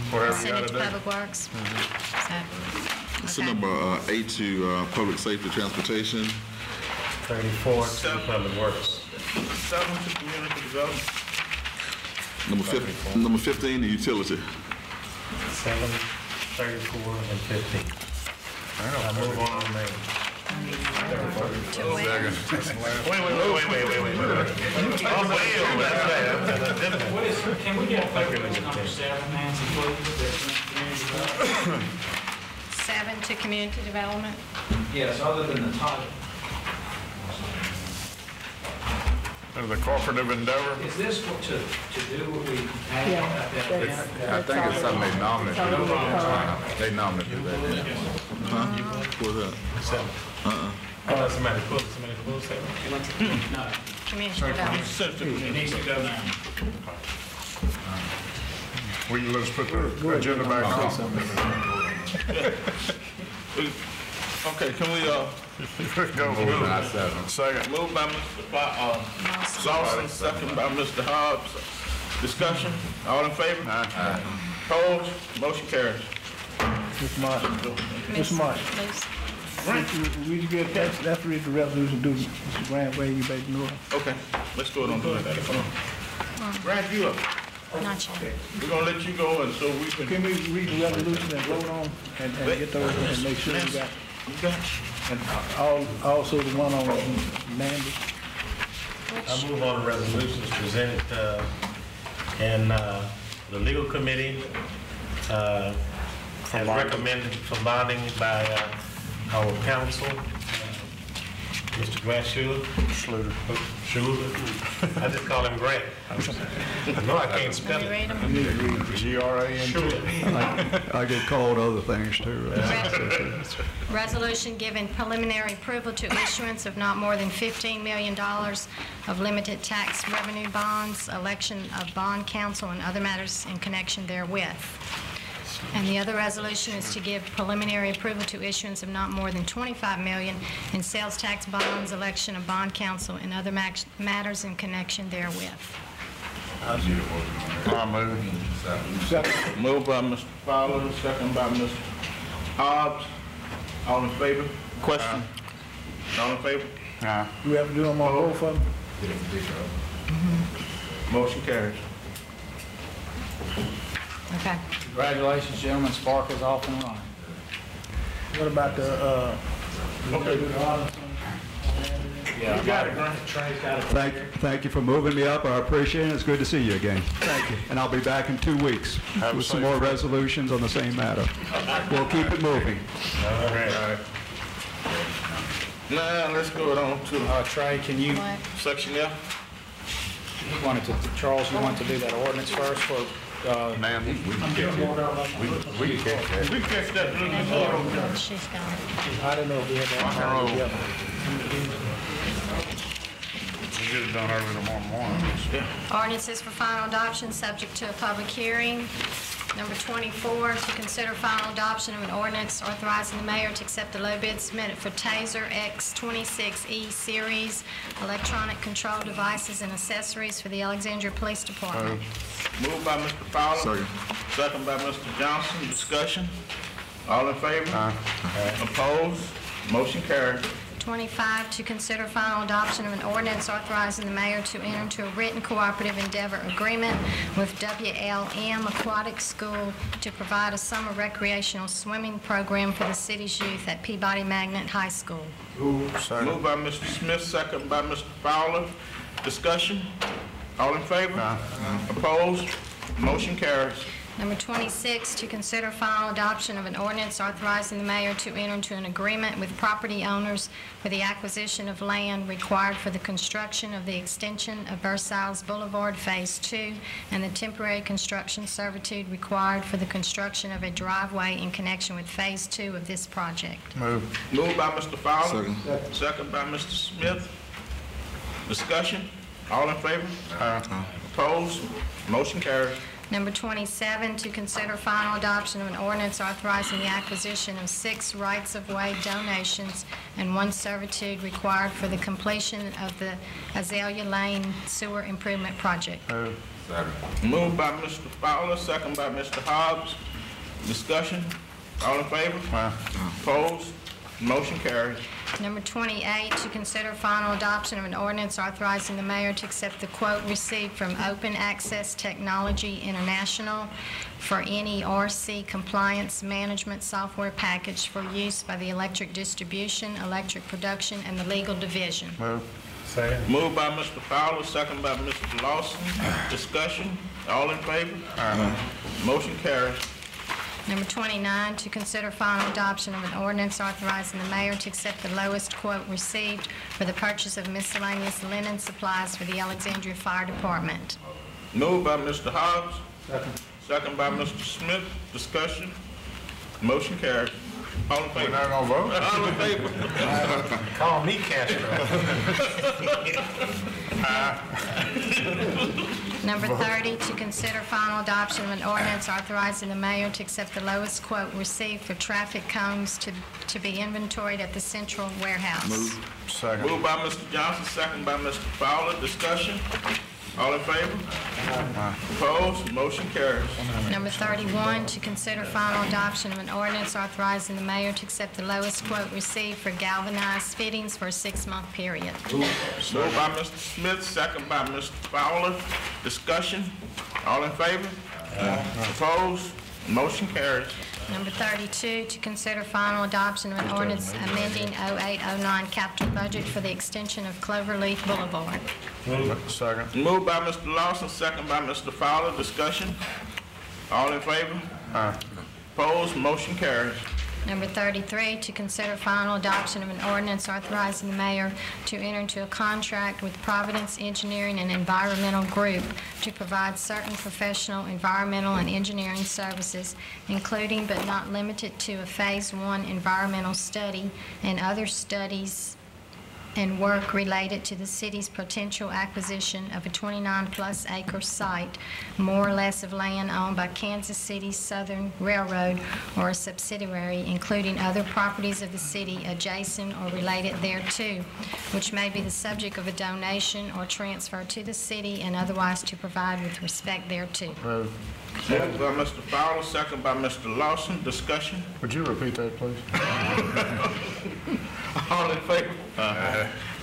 Speaker 7: Whatever you
Speaker 13: Send it
Speaker 7: gotta
Speaker 13: to
Speaker 7: do.
Speaker 13: Public Works.
Speaker 1: So
Speaker 13: Okay.
Speaker 1: number 8 to public safety transportation.
Speaker 6: 34 to Public Works.
Speaker 9: 7 to community development.
Speaker 1: Number 15, the utility.
Speaker 6: 7, 34, and 15. I move on to May.
Speaker 13: To where?
Speaker 6: Wait. Oh, wait, that's right. That's different.
Speaker 8: What is, can we get a clarification number 7, Nancy, please?
Speaker 13: 7 to community development.
Speaker 11: Yes, other than the title.
Speaker 7: The cooperative endeavor.
Speaker 11: Is this what to do what we had?
Speaker 2: I think it's something they normally do. They normally do that.
Speaker 1: What's that?
Speaker 6: 7. I thought somebody put 7.
Speaker 13: No. Community development.
Speaker 5: It needs to go now.
Speaker 7: Will you let us put the agenda back on?
Speaker 9: Okay, can we,
Speaker 7: Go
Speaker 2: Moving
Speaker 7: move.
Speaker 2: on 7.
Speaker 7: Second.
Speaker 9: move by Mr. Lawson, second by Mr. Hobbs. Discussion, all in favor? Opposed? Motion carries.
Speaker 12: Mr. Marshall. Mr. Marshall.
Speaker 13: Please.
Speaker 12: We get that's read the resolution, do Mr. Grant, where you better know.
Speaker 9: Okay, let's go on doing that. Come on. Grant, you up.
Speaker 13: Not yet.
Speaker 9: We're gonna let you go and so we can.
Speaker 12: Can we read the resolution and vote on and get those and make sure we got, and also the one on Mandy?
Speaker 6: I move on the resolutions presented in the legal committee as recommended for bonding by our counsel, Mr. Grant Schluter. I just call him Grant. No, I can't spell
Speaker 13: Let me
Speaker 6: it.
Speaker 13: read them.
Speaker 7: G-R-A-N-T.
Speaker 4: I get called other things too.
Speaker 13: Resolution giving preliminary approval to issuance of not more than $15 million of limited tax revenue bonds, election of bond counsel, and other matters in connection therewith. And the other resolution is to give preliminary approval to issuance of not more than $25 million in sales tax bonds, election of bond counsel, and other matters in connection therewith.
Speaker 7: I'll move.
Speaker 9: Moved by Mr. Fowler, second by Mr. Hobbs. All in favor? Question? All in favor?
Speaker 12: We have to do them on both of them?
Speaker 9: Motion carries.
Speaker 13: Okay.
Speaker 5: Congratulations, gentlemen, Spark is off and running.
Speaker 12: What about the,
Speaker 5: Yeah,
Speaker 9: You got it, Grant.
Speaker 4: Thank you for moving me up. I appreciate it. It's good to see you again. Thank you. And I'll be back in 2 weeks
Speaker 7: Have a
Speaker 4: with some
Speaker 7: safe
Speaker 4: more
Speaker 7: trip.
Speaker 4: resolutions on the same matter. We'll keep it moving.
Speaker 6: All right.
Speaker 9: Now, let's go on to
Speaker 5: Trey, can you,
Speaker 13: What?
Speaker 9: section F.
Speaker 5: you wanted to, Charles, you want to do that ordinance first for,
Speaker 2: Man, we can catch it. We can catch that.
Speaker 9: We catch that.
Speaker 13: And she's gone.
Speaker 12: I don't know if we have that all together.
Speaker 7: We'll get it done early tomorrow morning.
Speaker 13: Ordinances for final adoption, subject to a public hearing. Number 24, to consider final adoption of an ordinance authorizing the mayor to accept the low bid submitted for Taser X26E series electronic control devices and accessories for the Alexandria Police Department.
Speaker 9: Moved by Mr. Fowler.
Speaker 1: Second.
Speaker 9: Second by Mr. Johnson. Discussion. All in favor? Opposed? Motion carries.
Speaker 13: 25, to consider final adoption of an ordinance authorizing the mayor to enter into a written cooperative endeavor agreement with WLM Aquatic School to provide a summer recreational swimming program for the city's youth at Peabody Magnet High School.
Speaker 9: Moved by Mr. Smith, second by Mr. Fowler. Discussion. All in favor? Opposed? Motion carries.
Speaker 13: Number 26, to consider final adoption of an ordinance authorizing the mayor to enter into an agreement with property owners for the acquisition of land required for the construction of the extension of Versailles Boulevard Phase 2 and the temporary construction servitude required for the construction of a driveway in connection with Phase 2 of this project.
Speaker 7: Move.
Speaker 9: Moved by Mr. Fowler.
Speaker 1: Second.
Speaker 9: Second by Mr. Smith. Discussion. All in favor? Opposed? Motion carries.
Speaker 13: Number 27, to consider final adoption of an ordinance authorizing the acquisition of 6 rights-of-way donations and 1 servitude required for the completion of the Azalea Lane Sewer Improvement Project.
Speaker 9: Moved by Mr. Fowler, second by Mr. Hobbs. Discussion. All in favor? Opposed? Motion carries.
Speaker 13: Number 28, to consider final adoption of an ordinance authorizing the mayor to accept the quote received from Open Access Technology International for NERC compliance management software package for use by the electric distribution, electric production, and the legal division.
Speaker 7: Move.
Speaker 6: Second.
Speaker 9: Moved by Mr. Fowler, second by Mr. Lawson. Discussion, all in favor? Motion carries.
Speaker 13: Number 29, to consider final adoption of an ordinance authorizing the mayor to accept the lowest quote received for the purchase of miscellaneous linen supplies for the Alexandria Fire Department.
Speaker 9: Moved by Mr. Hobbs. Second by Mr. Smith. Discussion. Motion carries. All in
Speaker 7: We're
Speaker 9: favor?
Speaker 7: not gonna vote?
Speaker 9: All in favor?
Speaker 6: Call me Castro.
Speaker 13: Number 30, to consider final adoption of an ordinance authorizing the mayor to accept the lowest quote received for traffic cones to be inventoried at the central warehouse.
Speaker 7: Second.
Speaker 9: Moved by Mr. Johnson, second by Mr. Fowler. Discussion. All in favor? Opposed? Motion carries.
Speaker 13: Number 31, to consider final adoption of an ordinance authorizing the mayor to accept the lowest quote received for galvanized fittings for a 6-month period.
Speaker 9: Moved by Mr. Smith, second by Mr. Fowler. Discussion. All in favor? Opposed? Motion carries.
Speaker 13: Number 32, to consider final adoption of an ordinance amending 0809 capital budget for the extension of Cloverleaf Boulevard.
Speaker 7: Second.
Speaker 9: Moved by Mr. Lawson, second by Mr. Fowler. Discussion. All in favor? Opposed? Motion carries.
Speaker 13: Number 33, to consider final adoption of an ordinance authorizing the mayor to enter into a contract with Providence Engineering and Environmental Group to provide certain professional environmental and engineering services, including but not limited to a Phase 1 environmental study and other studies and work related to the city's potential acquisition of a 29-plus acre site, more or less of land owned by Kansas City Southern Railroad or a subsidiary, including other properties of the city adjacent or related thereto, which may be the subject of a donation or transfer to the city and otherwise to provide with respect thereto.
Speaker 9: Moved by Mr. Fowler, second by Mr. Lawson. Discussion.
Speaker 7: Would you repeat that, please?
Speaker 9: All in favor?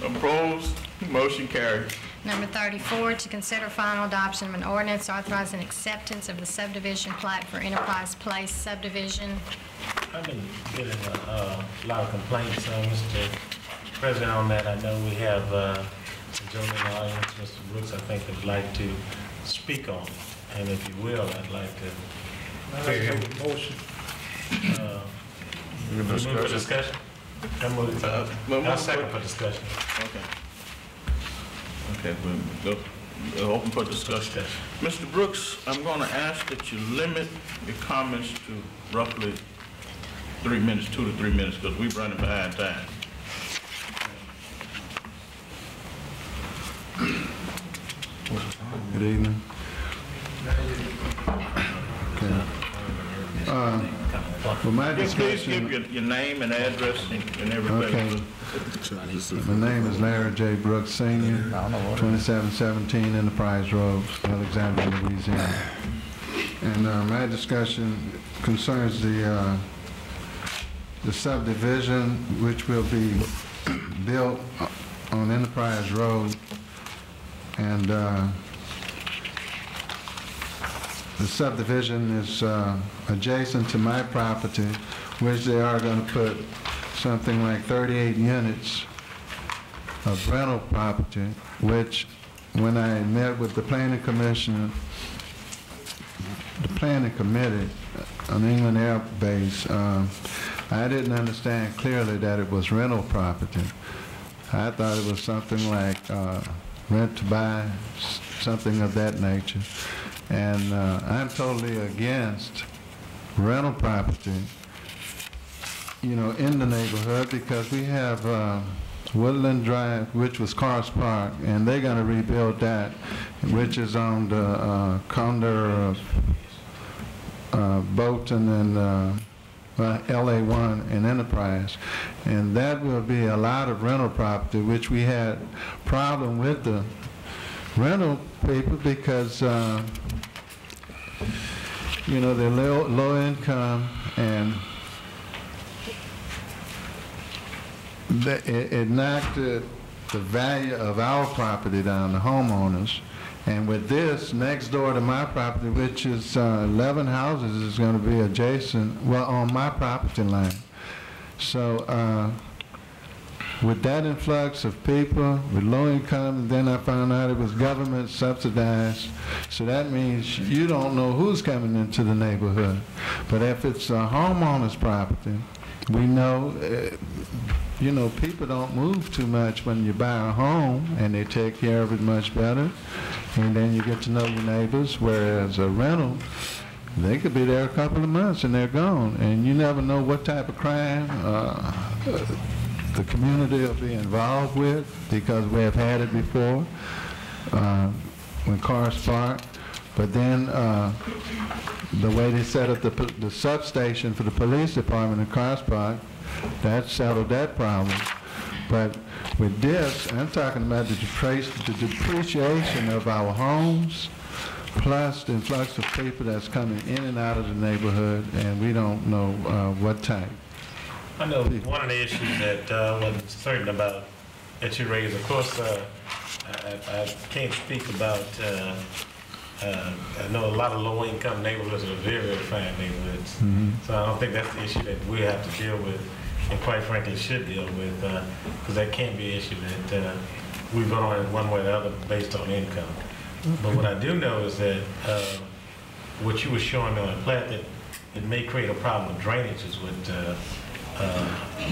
Speaker 9: Opposed? Motion carries.
Speaker 13: Number 34, to consider final adoption of an ordinance authorizing acceptance of the subdivision plat for Enterprise Place subdivision.
Speaker 6: I've been getting a lot of complaints, Mr. President, on that. I know we have a gentleman in the audience, Mr. Brooks, I think, that would like to speak on it. And if you will, I'd like to hear him.
Speaker 7: Motion.
Speaker 6: Move for discussion? I move I'll second for discussion.
Speaker 9: Okay, we'll go open for discussion. Mr. Brooks, I'm going to ask that you limit your comments to roughly 3 minutes, 2 to 3 minutes, because we're running behind time.
Speaker 14: Good evening. Okay. For my
Speaker 9: Please
Speaker 14: discussion,
Speaker 9: give your name and address and everybody.
Speaker 14: okay. My name is Larry J. Brooks Sr., 2717 Enterprise Road, Alexandria, Louisiana. And my discussion concerns the subdivision which will be built on Enterprise Road. And the subdivision is adjacent to my property, which they are going to put something like 38 units of rental property, which when I met with the planning commissioner, the planning committee on England Air Base, I didn't understand clearly that it was rental property. I thought it was something like rent to buy, something of that nature. And I'm totally against rental property, you know, in the neighborhood, because we have Woodland Drive, which was Cars Park, and they're going to rebuild that, which is on the corner of Bolton and LA1 and Enterprise. And that will be a lot of rental property, which we had problem with the rental people because you know, they're low income, and it knocked the value of our property down, the homeowners. And with this, next door to my property, which is 11 houses, is going to be adjacent, well, on my property line. So with that influx of people with low income, and then I found out it was government subsidized, so that means you don't know who's coming into the neighborhood. But if it's a homeowner's property, we know, you know, people don't move too much when you buy a home, and they take care of it much better, and then you get to know your neighbors, whereas a rental, they could be there a couple of months and they're gone, and you never know what type of crime the community will be involved with, because we have had it before when cars park. But then the way they set up the substation for the police department in Cars Park, that settled that problem. But with this, I'm talking about the depreciation of our homes, plus the influx of people that's coming in and out of the neighborhood, and we don't know what type.
Speaker 6: I know one of the issues that I wasn't certain about that you raised, of course, I can't speak about, I know a lot of low-income neighborhoods are very, very fine neighborhoods.
Speaker 14: Mm-hmm.
Speaker 6: So I don't think that's the issue that we have to deal with, and quite frankly should deal with, because that can't be an issue that we vote on it one way or the other based on income. But what I do know is that what you were showing me on the plat, that it may create a problem with drainage, is what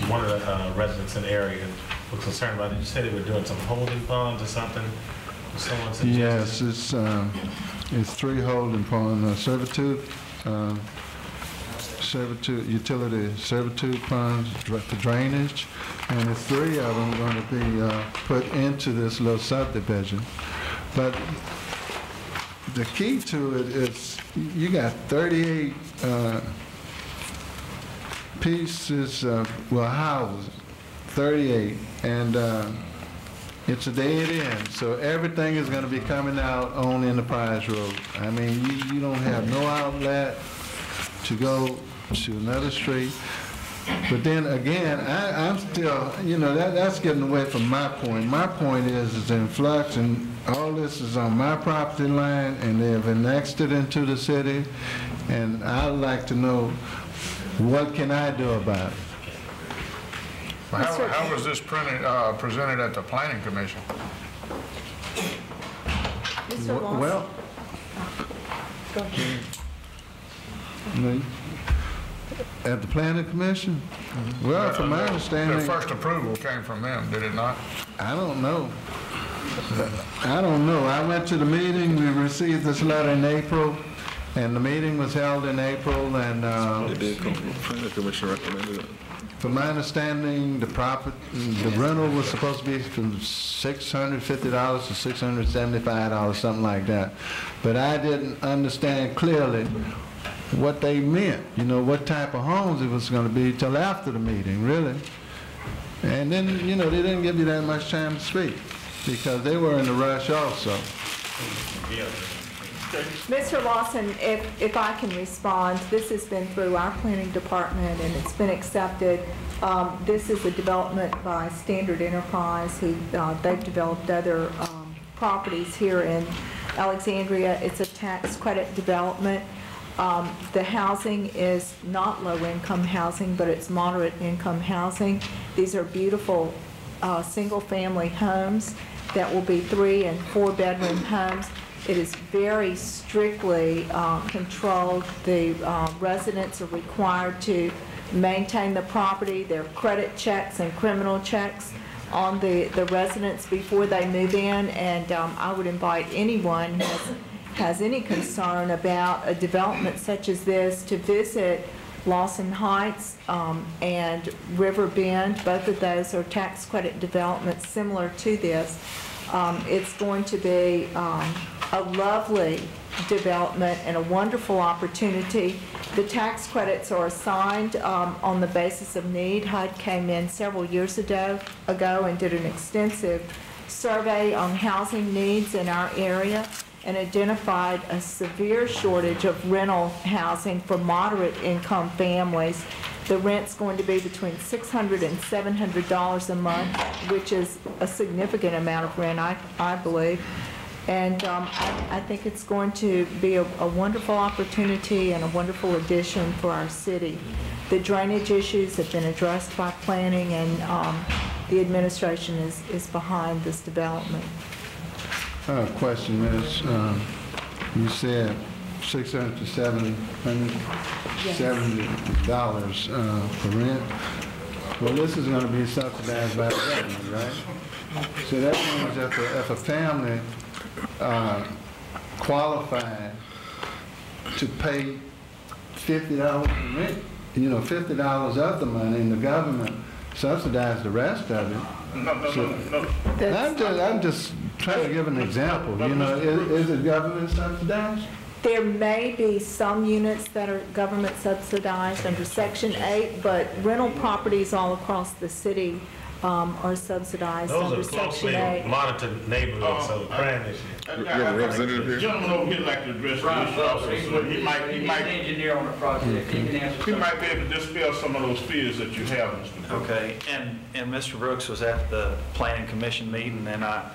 Speaker 6: one of the residents in the area was concerned about. Did you say they were doing some holding ponds or something? Someone suggested?
Speaker 14: Yes, it's 3 holding ponds, servitude, utility servitude ponds for drainage, and there's 3 of them going to be put into this little subdivision. But the key to it is you got 38 pieces of, well, houses, 38, and it's a dead end, so everything is going to be coming out on Enterprise Road. I mean, you don't have no outlet to go to another street. But then again, I'm still, you know, that's getting away from my point. My point is the influx, and all this is on my property line, and they have annexed it into the city, and I'd like to know, what can I do about it?
Speaker 7: How was this presented at the Planning Commission?
Speaker 10: Mr. Lawson?
Speaker 14: Well,
Speaker 10: Go ahead.
Speaker 14: at the Planning Commission? Well, from my understanding...
Speaker 7: The first approval came from them, did it not?
Speaker 14: I don't know. I don't know. I went to the meeting. We received this letter in April, and the meeting was held in April, and...
Speaker 1: It did come from the Planning Commission recommended it.
Speaker 14: From my understanding, the rental was supposed to be from $650 to $675, something like that. But I didn't understand clearly what they meant, you know, what type of homes it was going to be till after the meeting, really. And then, you know, they didn't give you that much time to speak because they were in a rush also.
Speaker 10: Mr. Lawson, if I can respond, this has been through our planning department and it's been accepted. This is a development by Standard Enterprise, who they've developed other properties here in Alexandria. It's a tax credit development. The housing is not low-income housing, but it's moderate-income housing. These are beautiful single-family homes that will be 3- and 4-bedroom homes. It is very strictly controlled. The residents are required to maintain the property. There are credit checks and criminal checks on the residents before they move in, and I would invite anyone who has any concern about a development such as this to visit Lawson Heights and River Bend. Both of those are tax credit developments similar to this. It's going to be a lovely development and a wonderful opportunity. The tax credits are assigned on the basis of need. HUD came in several years ago and did an extensive survey on housing needs in our area and identified a severe shortage of rental housing for moderate income families.
Speaker 15: The rent's going to be between $600 and $700 a month, which is a significant amount of rent, I believe. And I think it's going to be a wonderful opportunity and a wonderful addition for our city. The drainage issues have been addressed by planning, and the administration is behind this development.
Speaker 14: Question is, you said $600 to $770 for rent. Well, this is going to be subsidized by the government, right? So that means if a family qualified to pay $50 in rent, you know, $50 of the money, and the government subsidize the rest of it.
Speaker 9: No.
Speaker 14: I'm just trying to give an example. You know, is it government subsidized?
Speaker 15: There may be some units that are government subsidized under Section 8, but rental properties all across the city are subsidized under
Speaker 6: Those are
Speaker 15: Section
Speaker 6: closely
Speaker 15: 8.
Speaker 6: monitored neighborhoods, so the crime issue.
Speaker 9: You have a representative here? Gentleman over here like to address the issue also. He might,
Speaker 11: engineer on the project. He can answer.
Speaker 9: he might be able to dispel some of those fears that you have, Mr. Brooks.
Speaker 11: Okay, and Mr. Brooks was at the Planning Commission meeting, and I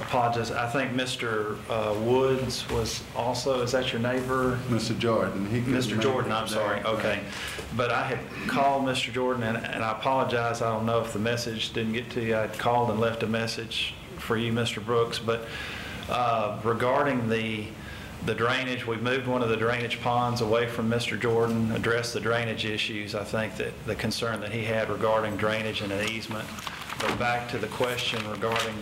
Speaker 11: apologize. I think Mr. Woods was also, is that your neighbor?
Speaker 14: Mr. Jordan.
Speaker 11: Mr. Jordan, I'm sorry, okay. But I had called Mr. Jordan, and I apologize, I don't know if the message didn't get to you. I had called and left a message for you, Mr. Brooks, but regarding the drainage, we've moved one of the drainage ponds away from Mr. Jordan, addressed the drainage issues. I think that the concern that he had regarding drainage and an easement. But back to the question regarding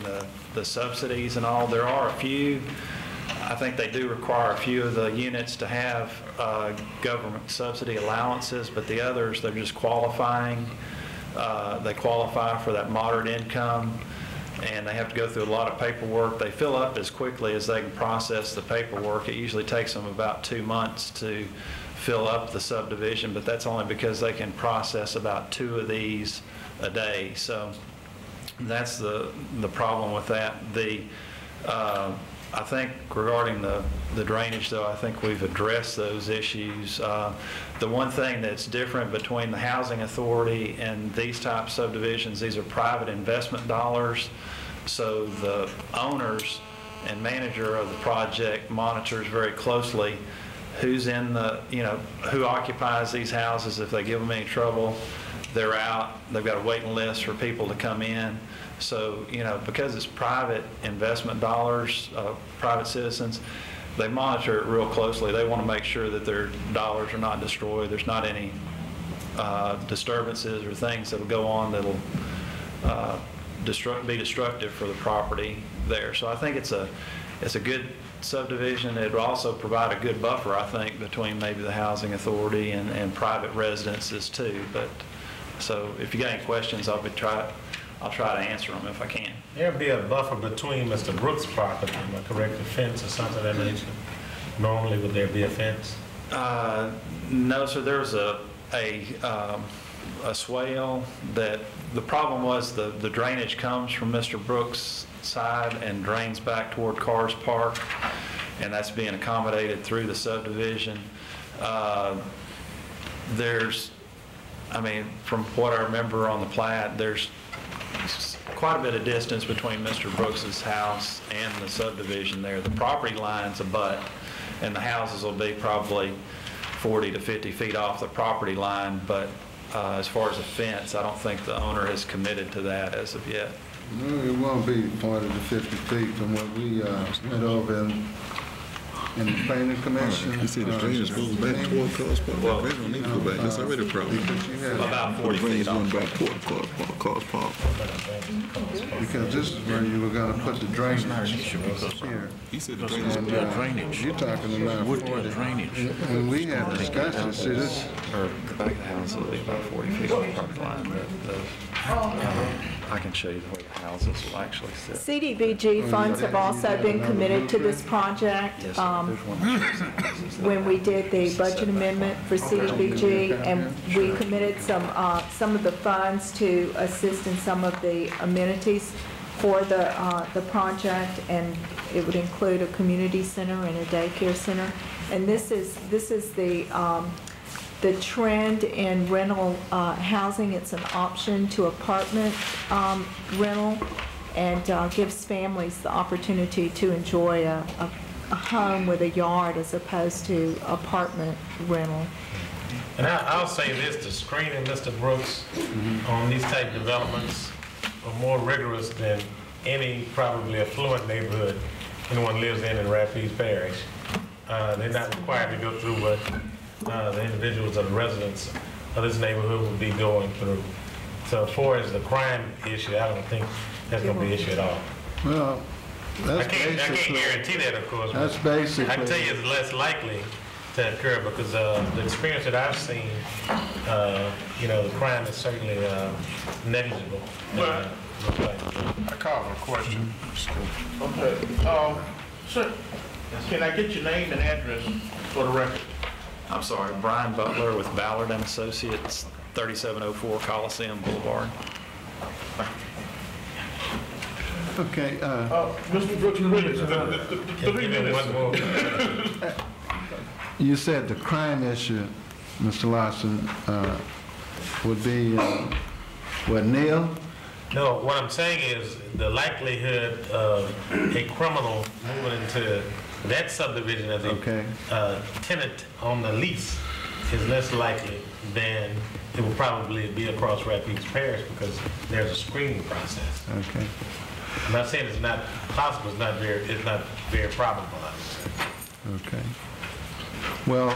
Speaker 11: the subsidies and all, there are a few. I think they do require a few of the units to have government subsidy allowances, but the others, they're just qualifying. They qualify for that moderate income, and they have to go through a lot of paperwork. They fill up as quickly as they can process the paperwork. It usually takes them about 2 months to fill up the subdivision, but that's only because they can process about 2 of these a day. So that's the problem with that. I think regarding the drainage, though, I think we've addressed those issues. The one thing that's different between the Housing Authority and these type of subdivisions, these are private investment dollars. So the owners and manager of the project monitors very closely who's in the, you know, who occupies these houses. If they give them any trouble, they're out. They've got a waiting list for people to come in. So, you know, because it's private investment dollars, private citizens, they monitor it real closely. They want to make sure that their dollars are not destroyed. There's not any disturbances or things that will go on that will be destructive for the property there. So I think it's a good subdivision. It will also provide a good buffer, I think, between maybe the Housing Authority and private residences too. But so if you got any questions, I'll try to answer them if I can.
Speaker 6: There'll be a buffer between Mr. Brooks' property, am I correct, a fence or something of that nature? Normally, would there be a fence?
Speaker 11: No, sir. There's a swale that the problem was the drainage comes from Mr. Brooks' side and drains back toward Cars Park, and that's being accommodated through the subdivision. There's, I mean, from what I remember on the plat, there's quite a bit of distance between Mr. Brooks's house and the subdivision there. The property line's abut, and the houses will be probably 40 to 50 feet off the property line, but as far as a fence, I don't think the owner has committed to that as of yet.
Speaker 14: No, it won't be 40 to 50 feet from what we went over in the planning commission.
Speaker 1: You see the drainage goes back toward Cars Park. Well, they don't need to go back. That's already a problem.
Speaker 11: About 40 feet off.
Speaker 1: Going back toward Cars Park.
Speaker 14: Because this is where you were going to put the drainage here.
Speaker 1: He said the drainage would be a drainage.
Speaker 14: You're talking about 40
Speaker 9: drainage.
Speaker 14: When we had discussions, see this.
Speaker 11: Or the back of the house will be about 40 feet off the property line. I can show you the way the houses will actually sit.
Speaker 15: CDBG funds have also been committed to this project. When we did the budget amendment for CDBG, and we committed some of the funds to assist in some of the amenities for the project, and it would include a community center and a daycare center. And this is the the trend in rental housing. It's an option to apartment rental, and gives families the opportunity to enjoy a home with a yard as opposed to apartment rental.
Speaker 6: And I'll say this, the screening, Mr. Brooks, on these type developments are more rigorous than any probably affluent neighborhood anyone lives in Rapides Parish. They're not required to go through what the individuals or the residents of this neighborhood will be going through. So as far as the crime issue, I don't think that's going to be an issue at all.
Speaker 14: Well,
Speaker 6: I can't guarantee that, of course.
Speaker 14: That's basically.
Speaker 6: I can tell you it's less likely to occur because the experience that I've seen, the crime is certainly negligible.
Speaker 7: Well, I call for a question.
Speaker 9: Okay. Sir, can I get your name and address for the record?
Speaker 11: I'm sorry, Brian Butler with Ballard and Associates, 3704 Coliseum Boulevard.
Speaker 14: Okay.
Speaker 9: Mr. Brooks,
Speaker 14: You said the crime issue, Mr. Lawson, would be what, Neil?
Speaker 6: No, what I'm saying is the likelihood of a criminal moving into that subdivision as a tenant on the lease is less likely than it will probably be across Rapides Parish because there's a screening process.
Speaker 14: Okay.
Speaker 6: I'm not saying it's not possible, it's not very probable, I would say.
Speaker 14: Okay. Well,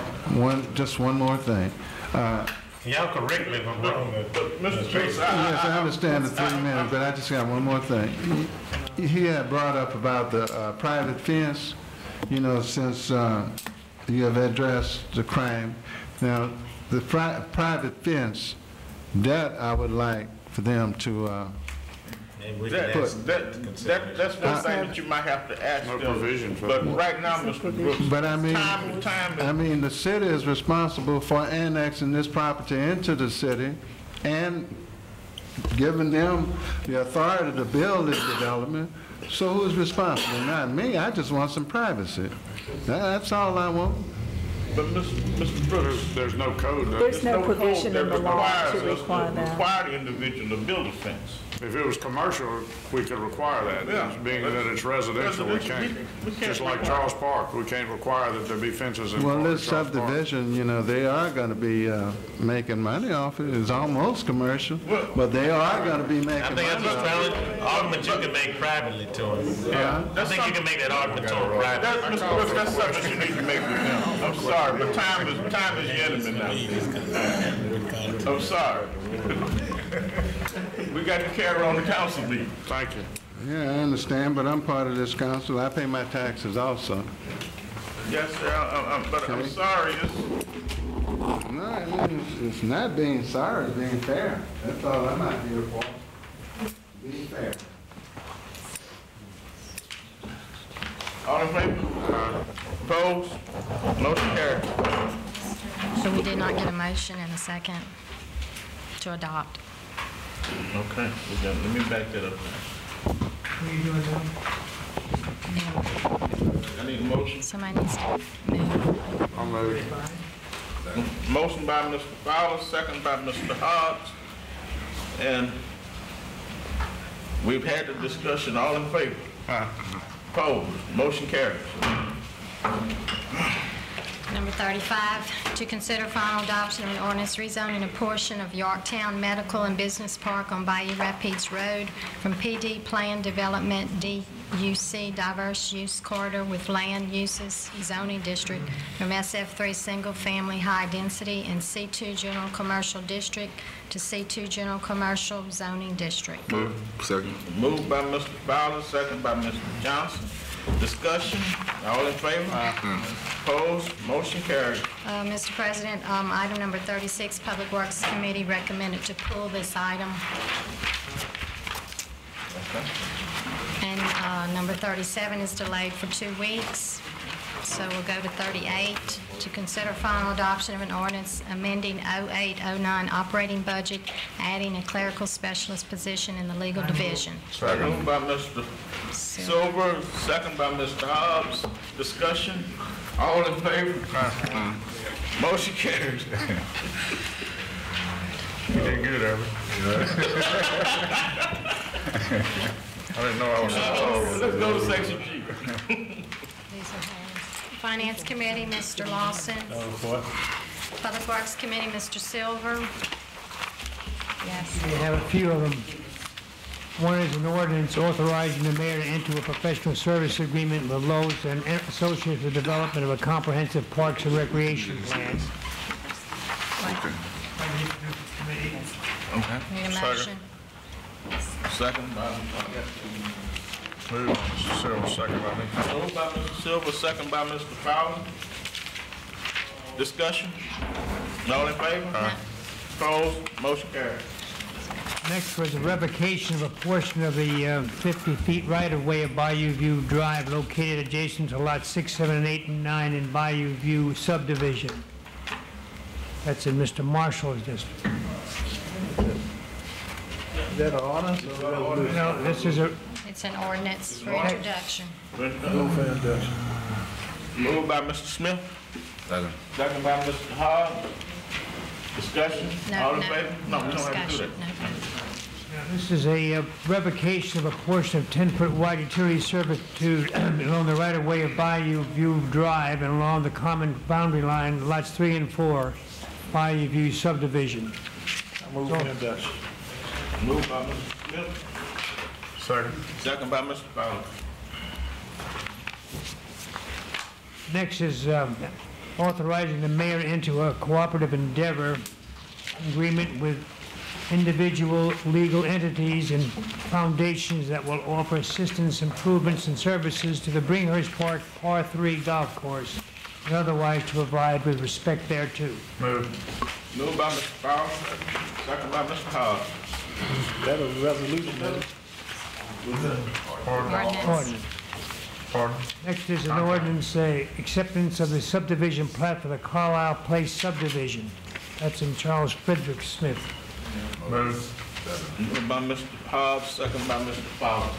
Speaker 14: just one more thing.
Speaker 6: Y'all correct me if I'm wrong.
Speaker 9: Mr. Tracy,
Speaker 14: yes, I understand the 3 minutes, but I just got one more thing. He had brought up about the private fence, since you have addressed the crime. Now, the private fence, that I would like for them to
Speaker 9: that's one thing that you might have to ask them. Provision for but right now, Mr. Brooks,
Speaker 14: but I mean, the city is responsible for annexing this property into the city and giving them the authority to build this development. So who's responsible? Not me. I just want some privacy. That's all I want.
Speaker 9: But Mr. Brooks,
Speaker 7: there's no code.
Speaker 15: There's no provision in the law to require that.
Speaker 9: Require the individual to build a fence.
Speaker 7: If it was commercial, we could require that.
Speaker 9: Yeah.
Speaker 7: Being that it's residential, we can't. Just like Charles Park, we can't require that there be fences in
Speaker 14: Well, this
Speaker 7: Charles
Speaker 14: subdivision, they are going to be making money off it. It's almost commercial, but they are going to be making money.
Speaker 6: I think that's an argument you can make privately to them. I think you can make that argument to them privately.
Speaker 9: Mr. Brooks, that's something you need to make with them. I'm sorry, but time is the enemy now. I'm sorry. We got to carry on the council meeting.
Speaker 7: Thank you.
Speaker 14: Yeah, I understand, but I'm part of this council. I pay my taxes also.
Speaker 9: Yes, sir, but I'm sorry.
Speaker 14: No, I mean, it's not being sorry, it's being fair. That's all I'm out here for. Being fair.
Speaker 9: All in favor? Opposed? Motion carried.
Speaker 13: So we did not get a motion and a second to adopt.
Speaker 9: Okay, let me back that up. I need a motion.
Speaker 13: Somebody needs to move.
Speaker 7: I'll move.
Speaker 9: Motion by Mr. Fowler, second by Mr. Hobbs. And we've had the discussion. All in favor? Opposed? Motion carries.
Speaker 13: Number 35, to consider final adoption of an ordinance rezoning a portion of Yorktown Medical and Business Park on Bayou Rapides Road from PD Planned Development DUC Diverse Use Corridor with Land Uses Zoning District from SF3 Single Family High Density and C2 General Commercial District to C2 General Commercial Zoning District.
Speaker 1: Second.
Speaker 9: Moved by Mr. Fowler, second by Mr. Johnson. Discussion, all in favor? Opposed? Motion carried.
Speaker 13: Mr. President, item number 36, Public Works Committee recommended to pull this item.
Speaker 9: Okay.
Speaker 13: And number 37 is delayed for 2 weeks. So we'll go to 38, to consider final adoption of an ordinance amending 0809 operating budget, adding a clerical specialist position in the legal division.
Speaker 9: Moved by Mr. Silver, second by Mr. Hobbs. Discussion, all in favor? Motion carries.
Speaker 7: You did good, Evan. I didn't know I was so
Speaker 9: Let's go to section G.
Speaker 13: These are hands. Finance Committee, Mr. Lawson. Public Works Committee, Mr. Silver. Yes.
Speaker 3: We have a few of them. One is an ordinance authorizing the mayor to enter a professional service agreement with Lowe's and Associates for the development of a comprehensive parks and recreation plan.
Speaker 9: Okay.
Speaker 13: Need a motion?
Speaker 9: Second by,
Speaker 7: Move, Mr. Silver, second by me.
Speaker 9: moved by Mr. Silver, second by Mr. Fowler. Discussion? All in favor? Opposed? Motion carries.
Speaker 3: Next was a revocation of a portion of the 50 feet right-of-way of Bayou View Drive located adjacent to lots 6, 7, 8, and 9 in Bayou View subdivision. That's in Mr. Marshall's district.
Speaker 12: Is that an ordinance or a resolution?
Speaker 3: No, this is a,
Speaker 13: It's an ordinance for introduction.
Speaker 12: Move for introduction.
Speaker 9: Moved by Mr. Smith,
Speaker 2: Second.
Speaker 9: second by Mr. Hall. Discussion?
Speaker 13: No,
Speaker 9: All in
Speaker 13: no,
Speaker 9: favor? No, we
Speaker 13: no
Speaker 9: don't have to do
Speaker 13: discussion.
Speaker 9: that.
Speaker 3: this is a revocation of a portion of 10-foot wide utility servitude along the right-of-way of Bayou View Drive and along the common boundary line, lots 3 and 4, Bayou View subdivision.
Speaker 12: Move for introduction.
Speaker 9: Moved by Mr. Smith,
Speaker 7: Second.
Speaker 9: second by Mr. Fowler.
Speaker 3: Next is authorizing the mayor into a cooperative endeavor agreement with individual legal entities and foundations that will offer assistance, improvements, and services to the Bringhurst Park Par 3 golf course, and otherwise to provide with respect thereto.
Speaker 7: Move.
Speaker 9: Moved by Mr. Fowler, second by Mr. Hall.
Speaker 12: Is that a resolution?
Speaker 3: Ordinance.
Speaker 7: Pardon?
Speaker 3: Next is an ordinance, acceptance of the subdivision plat for the Carlisle Place subdivision. That's in Charles Frederick Smith.
Speaker 7: Move.
Speaker 9: Moved by Mr. Hobbs, second by Mr. Fowler.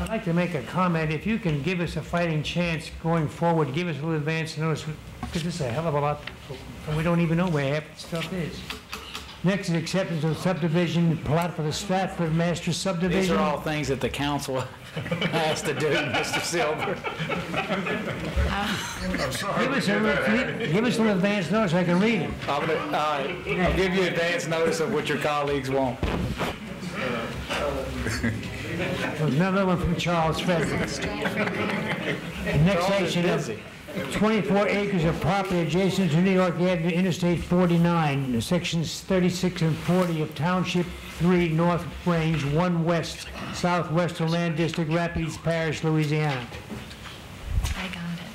Speaker 3: I'd like to make a comment. If you can give us a fighting chance going forward, give us a little advance notice, because this is a hell of a lot, and we don't even know where half the stuff is. Next is acceptance of subdivision plat for the Stratford Master Subdivision.
Speaker 5: These are all things that the council has to do, Mr. Silver.
Speaker 3: Give us a little advance notice so I can read it.
Speaker 5: I'll give you advance notice of what your colleagues want.
Speaker 3: Another one from Charles Frederick. Annexation of 24 acres of property adjacent to New York Avenue, Interstate 49, sections 36 and 40 of Township 3, North Range 1 West, Southwestern Land District, Rapides Parish, Louisiana.
Speaker 13: I got it.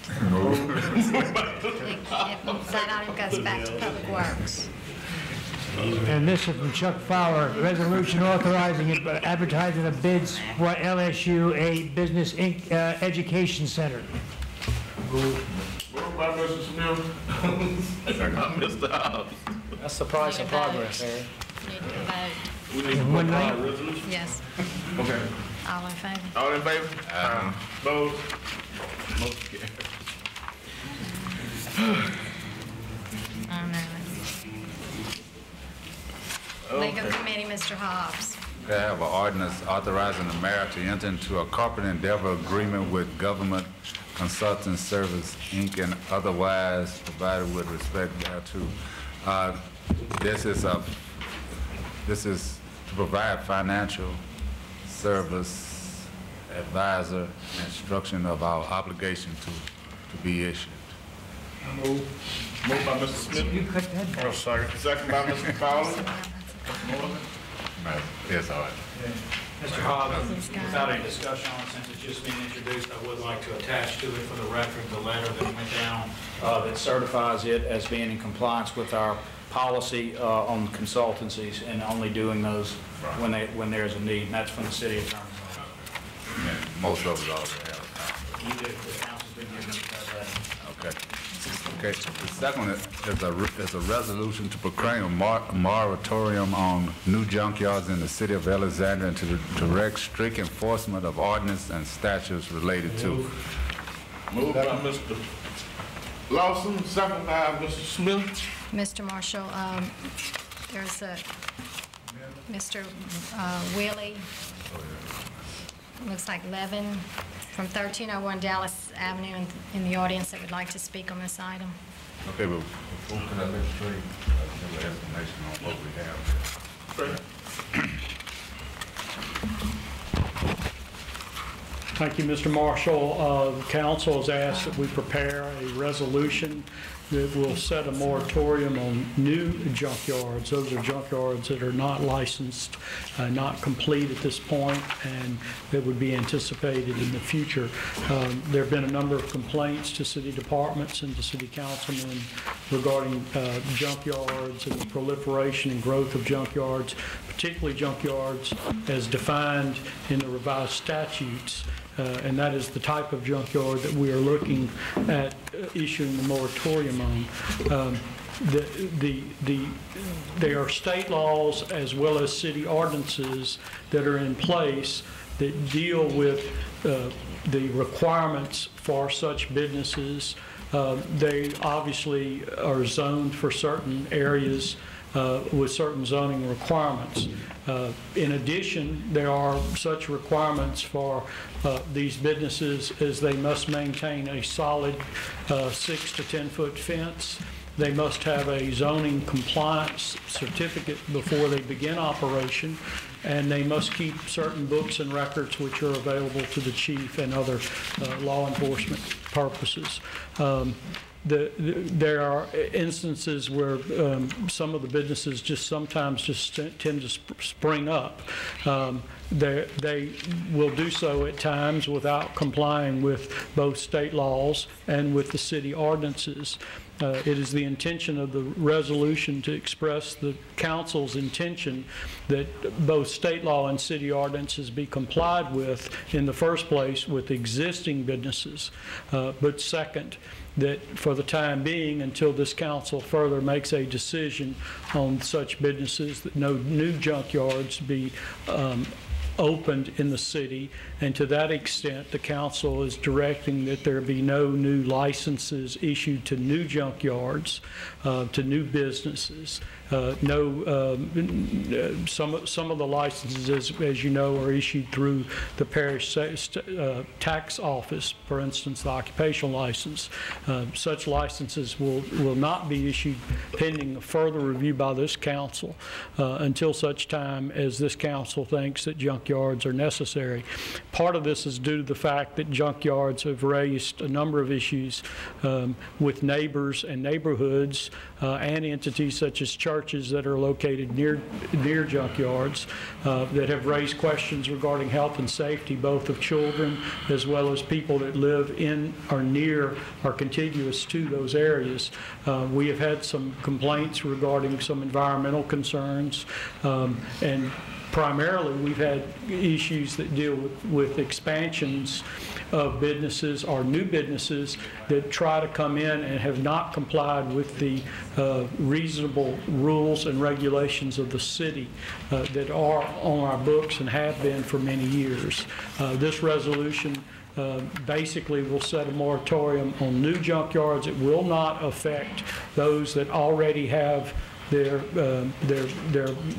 Speaker 13: That item goes back to Public Works.
Speaker 3: And this is from Chuck Fowler, resolution authorizing advertising of bids for LSU, a Business Inc. Education Center.
Speaker 9: Moved by Mr. Smith, second by Mr. Hobbs.
Speaker 5: That's the price of progress, Harry.
Speaker 13: Need to vote.
Speaker 9: We need to vote on our resolution.
Speaker 13: Yes.
Speaker 9: Okay.
Speaker 13: All in favor?
Speaker 9: All in favor? Opposed? Motion carries.
Speaker 13: I know it. Legal Committee, Mr. Hobbs.
Speaker 2: They have an ordinance authorizing the mayor to enter into a corporate endeavor agreement with Government Consulting Service, Inc., and otherwise provided with respect thereto. This is to provide financial service, advisor, instruction of our obligation to be issued.
Speaker 9: Moved by Mr. Smith.
Speaker 3: You cut that back.
Speaker 9: Second by Mr. Fowler.
Speaker 2: Yes, all right.
Speaker 5: Mr. Hobbs, without any discussion on it, since it's just being introduced, I would like to attach to it for the record the letter that went down that certifies it as being in compliance with our policy on consultancies and only doing those when there's a need, and that's from the city attorney's office.
Speaker 2: Yeah, most of us already have.
Speaker 5: You did, the council's been given that letter.
Speaker 2: Okay. Okay. The second is a resolution to proclaim a moratorium on new junkyards in the city of Alexandria and to direct strict enforcement of ordinance and statutes related to.
Speaker 9: Moved by Mr. Lawson, second by Mr. Smith.
Speaker 13: Mr. Marshall, there's a Mr. Willie, looks like Levin from 1301 Dallas Avenue in the audience that would like to speak on this item.
Speaker 2: Okay, but before can I make sure the explanation on what we have?
Speaker 9: Great.
Speaker 8: Thank you, Mr. Marshall. The council has asked that we prepare a resolution that will set a moratorium on new junkyards. Those are junkyards that are not licensed, not complete at this point, and that would be anticipated in the future. There have been a number of complaints to city departments and to city councilmen regarding junkyards and the proliferation and growth of junkyards, particularly junkyards as defined in the revised statutes. And that is the type of junkyard that we are looking at issuing the moratorium on. There are state laws as well as city ordinances that are in place that deal with the requirements for such businesses. They obviously are zoned for certain areas with certain zoning requirements. In addition, there are such requirements for these businesses as they must maintain a solid 6 to 10 foot fence. They must have a zoning compliance certificate before they begin operation, and they must keep certain books and records which are available to the chief and other law enforcement purposes. There are instances where some of the businesses sometimes tend to spring up. They will do so at times without complying with both state laws and with the city ordinances. It is the intention of the resolution to express the council's intention that both state law and city ordinances be complied with in the first place with existing businesses, but second, that for the time being, until this council further makes a decision on such businesses, that no new junkyards be opened in the city, and to that extent the council is directing that there be no new licenses issued to new junkyards, to new businesses. Some of the licenses, as you know, are issued through the parish tax office, for instance, the occupational license. Such licenses will not be issued pending a further review by this council until such time as this council thinks that junkyards are necessary. Part of this is due to the fact that junkyards have raised a number of issues with neighbors and neighborhoods and entities such as churches that are located near junkyards that have raised questions regarding health and safety, both of children as well as people that live in or near or contiguous to those areas. We have had some complaints regarding some environmental concerns, and primarily we've had issues that deal with expansions of businesses or new businesses that try to come in and have not complied with the reasonable rules and regulations of the city that are on our books and have been for many years. This resolution basically will set a moratorium on new junkyards. It will not affect those that already have their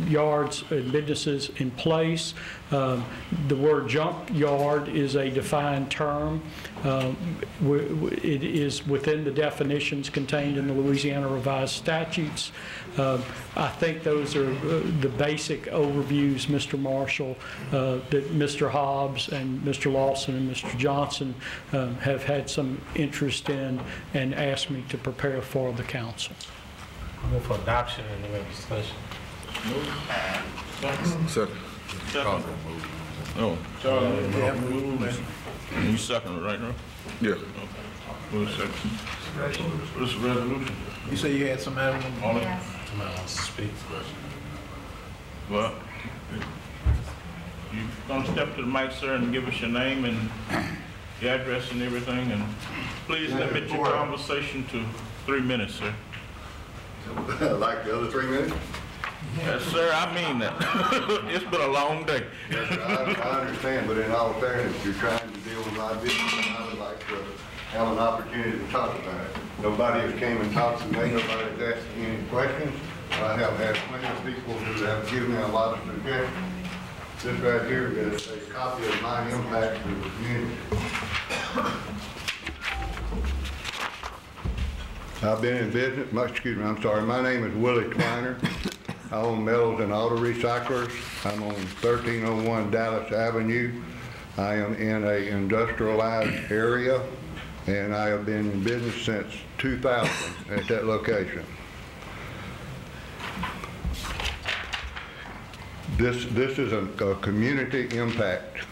Speaker 8: yards and businesses in place. The word junkyard is a defined term. It is within the definitions contained in the Louisiana Revised Statutes. I think those are the basic overviews, Mr. Marshall, that Mr. Hobbs and Mr. Lawson and Mr. Johnson have had some interest in and asked me to prepare for the council.
Speaker 6: Move for adoption and the discussion.
Speaker 1: Second.
Speaker 9: Oh, you second it, right now?
Speaker 1: Yeah.
Speaker 9: Who's second? What's the resolution?
Speaker 12: You say you had some items on it?
Speaker 6: Somebody wants to speak.
Speaker 9: Well, you gonna step to the mic, sir, and give us your name and your address and everything, and please limit your conversation to 3 minutes, sir.
Speaker 16: Like the other 3 minutes?
Speaker 9: Yes, sir, I mean that. It's been a long day.
Speaker 16: Yes, sir, I understand, but in all fairness, you're trying to deal with my business, and I would like to have an opportunity to talk about it. Nobody has came and talked to me, nobody's asked me any questions. I have had plenty of people who have given me a lot of suggestions. This right here is a copy of my impact to the community. I've been in business, my name is Willie Twiner. I own Metals and Auto Recyclers. I'm on 1301 Dallas Avenue. I am in a industrialized area, and I have been in business since 2000 at that location. This is a community impact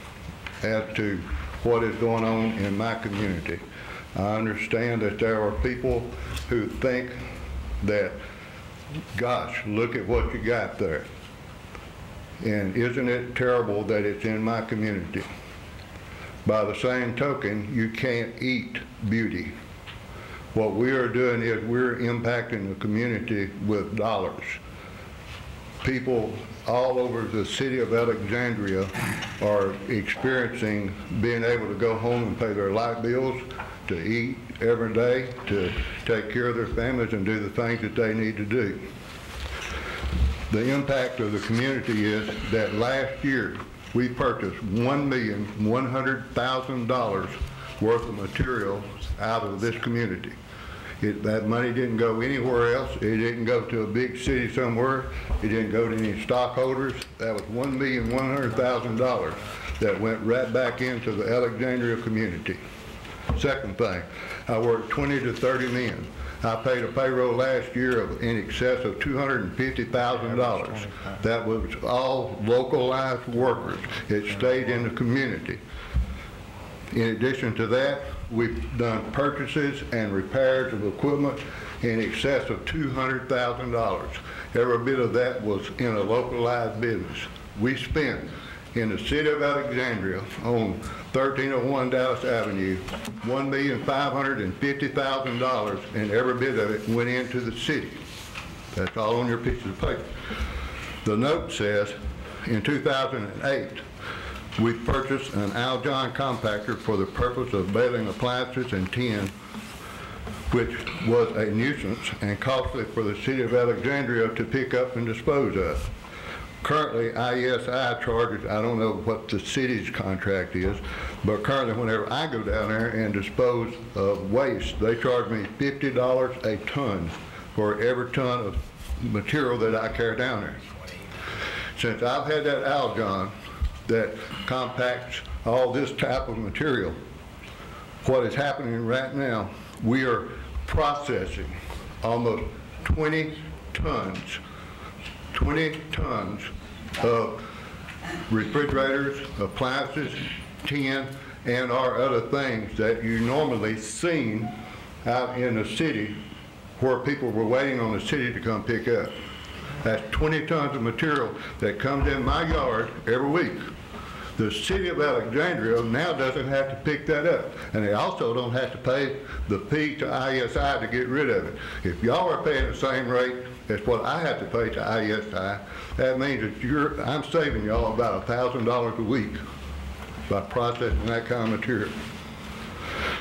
Speaker 16: as to what is going on in my community. I understand that there are people who think that, gosh, look at what you got there. And isn't it terrible that it's in my community? By the same token, you can't eat beauty. What we are doing is we're impacting the community with dollars. People all over the city of Alexandria are experiencing being able to go home and pay their light bills, to eat every day, to take care of their families and do the things that they need to do. The impact of the community is that last year we purchased $1,100,000 worth of material out of this community. That money didn't go anywhere else. It didn't go to a big city somewhere. It didn't go to any stockholders. That was $1,100,000 that went right back into the Alexandria community. Second thing, I worked 20 to 30 men. I paid a payroll last year of in excess of $250,000. That was all localized workers. It stayed in the community. In addition to that, we've done purchases and repairs of equipment in excess of $200,000. Every bit of that was in a localized business. We spent in the city of Alexandria on 1301 Dallas Avenue $1,550,000, and every bit of it went into the city. That's all on your piece of paper. The note says in 2008 we purchased an Aljon compactor for the purpose of baling appliances and tin, which was a nuisance and costly for the city of Alexandria to pick up and dispose of. Currently, ISI charges, I don't know what the city's contract is, but currently whenever I go down there and dispose of waste, they charge me $50 a ton for every ton of material that I carry down there. Since I've had that Aljon that compacts all this type of material, what is happening right now, we are processing almost 20 tons of refrigerators, appliances, tin, and our other things that you normally seen out in the city where people were waiting on the city to come pick up. That's 20 tons of material that comes in my yard every week. The city of Alexandria now doesn't have to pick that up, and they also don't have to pay the fee to ISI to get rid of it. If y'all are paying the same rate as what I have to pay to ISI, that means that I'm saving y'all about $1,000 a week by processing that kind of material.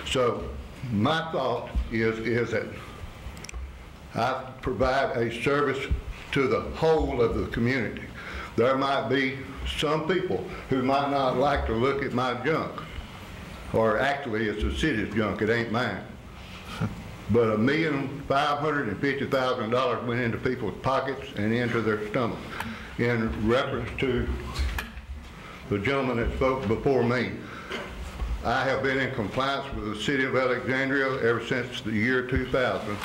Speaker 16: So my thought is that I provide a service to the whole of the community. There might be some people who might not like to look at my junk, or actually it's the city's junk, it ain't mine. But $1,550,000 went into people's pockets and into their stomach. In reference to the gentleman that spoke before me, I have been in compliance with the city of Alexandria ever since the year 2000.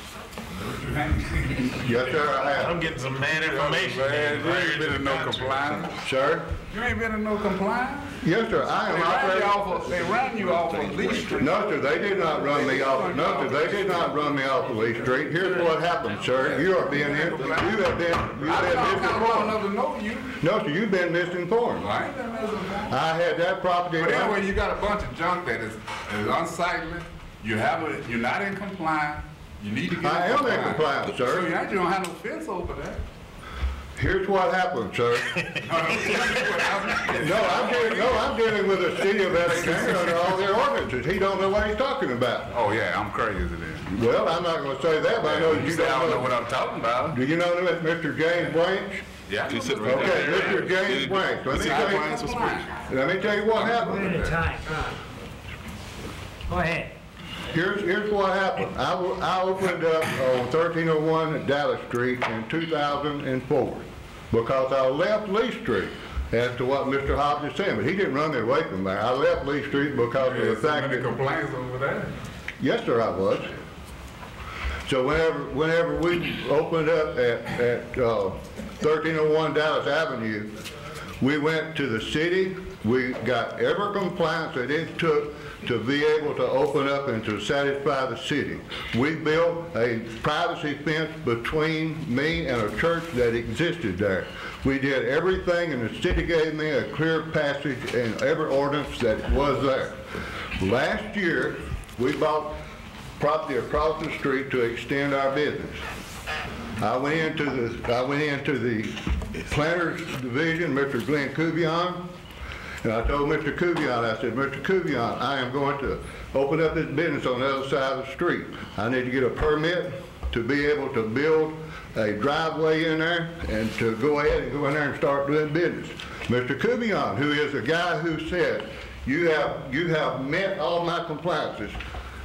Speaker 16: Yes, sir, I have.
Speaker 6: I'm getting some bad information.
Speaker 2: You ain't been in no compliance.
Speaker 16: Sir?
Speaker 2: You ain't been in no compliance?
Speaker 16: Yes, sir, I am operating.
Speaker 2: They ran you off of Lee Street.
Speaker 16: No, sir, they did not run me off. No, sir, they did not run me off of Lee Street. Here's what happened, sir. You have been misinformed. No, sir, you've been misinformed.
Speaker 2: I ain't been misinformed.
Speaker 16: I had that property.
Speaker 2: But anyway, you got a bunch of junk that is unsightly. You're not in compliance. You need to get
Speaker 16: I am in compliance, sir.
Speaker 2: So you don't have no fence over there.
Speaker 16: Here's what happened, sir. I'm dealing with the city of Alexandria under all their ordinances. ordinances, he don't know what he's talking about.
Speaker 2: Oh, yeah, I'm crazy then.
Speaker 16: Well, I'm not gonna say that, but I know
Speaker 2: You
Speaker 16: you
Speaker 2: say I
Speaker 16: don't
Speaker 2: don't know what I'm talking about.
Speaker 16: Do you know Mr. James Branch?
Speaker 2: Yeah.
Speaker 1: He said right
Speaker 16: Okay,
Speaker 1: there.
Speaker 16: Mr. James Branch, let me tell you what
Speaker 3: One
Speaker 16: happened.
Speaker 3: at a time. Go ahead.
Speaker 16: Here's what happened. I opened up on 1301 Dallas Street in 2004 because I left Lee Street. As to what Mr. Hobbs is saying, but he didn't run me away from there. I left Lee Street because of the fact that...
Speaker 2: complaints over there.
Speaker 16: Yes, sir, I was. So whenever we opened up at 1301 Dallas Avenue, we went to the city. We got every compliance that it took to be able to open up and to satisfy the city. We built a privacy fence between me and a church that existed there. We did everything, and the city gave me a clear passage in every ordinance that was there. Last year, we bought property across the street to extend our business. I went into the planners division, Mr. Glenn Cuvion, and I told Mr. Cuvion, I said, Mr. Cuvion, I am going to open up this business on the other side of the street. I need to get a permit to be able to build a driveway in there and to go ahead and go in there and start doing business. Mr. Cuvion, who is the guy who said, you have met all my compliances.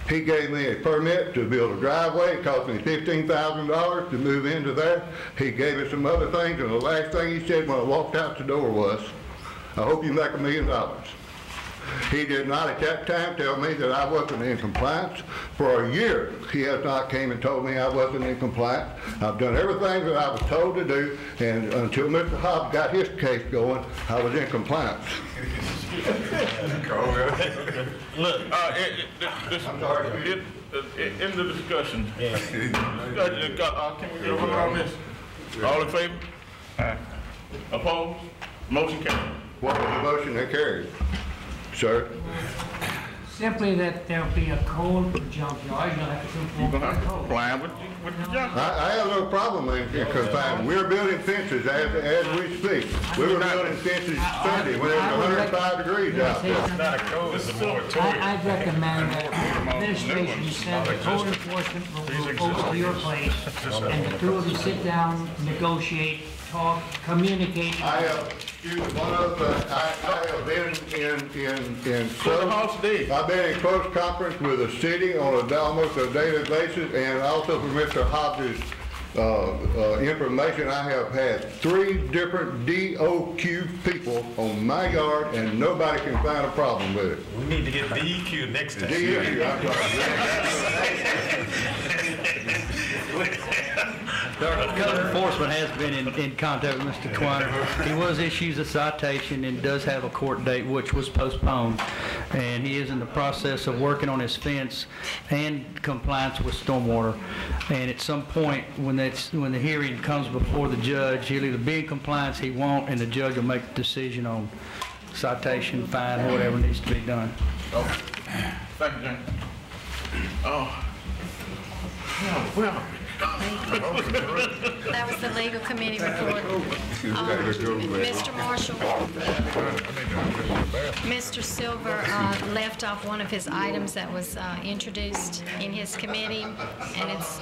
Speaker 16: He gave me a permit to build a driveway. It cost me $15,000 to move into there. He gave me some other things, and the last thing he said when I walked out the door was, I hope you make $1 million. He did not at that time tell me that I wasn't in compliance. For a year, he has not came and told me I wasn't in compliance. I've done everything that I was told to do, and until Mr. Hobbs got his case going, I was in compliance.
Speaker 9: Look, in the discussion, can we get a vote on this? All in favor? Opposed? Motion carried.
Speaker 16: What was the motion that carried? Sir?
Speaker 3: Simply that there'll be a code for junkyard. You'll have to conform to the code.
Speaker 9: Comply with the junkyard.
Speaker 16: I have no problem in confinement. We're building fences as we speak. We were building fences Sunday when it was 105 degrees out there.
Speaker 6: It's not a code, it's a moratorium.
Speaker 3: I'd recommend that administration send the code enforcement will over to your place, and the two of you sit down, negotiate, talk, communicate.
Speaker 16: I have, one of the, I have been in close, I've been in close conference with the city on almost a daily basis, and also for Mr. Hobbs' information, I have had 3 different DOQ people on my yard, and nobody can find a problem with it.
Speaker 6: We need to get DEQ next time.
Speaker 16: DEQ, I'm sorry.
Speaker 17: Code enforcement has been in contact with Mr. Twiner. He was issued a citation and does have a court date which was postponed. And he is in the process of working on his fence and compliance with stormwater. And at some point, when the hearing comes before the judge, he'll either be in compliance, he won't, and the judge will make the decision on citation, fine, or whatever needs to be done.
Speaker 9: Okay. Thank you, James. Oh. Well.
Speaker 13: That was the legal committee report. Mr. Marshall, Mr. Silver left off one of his items that was introduced in his committee, and it's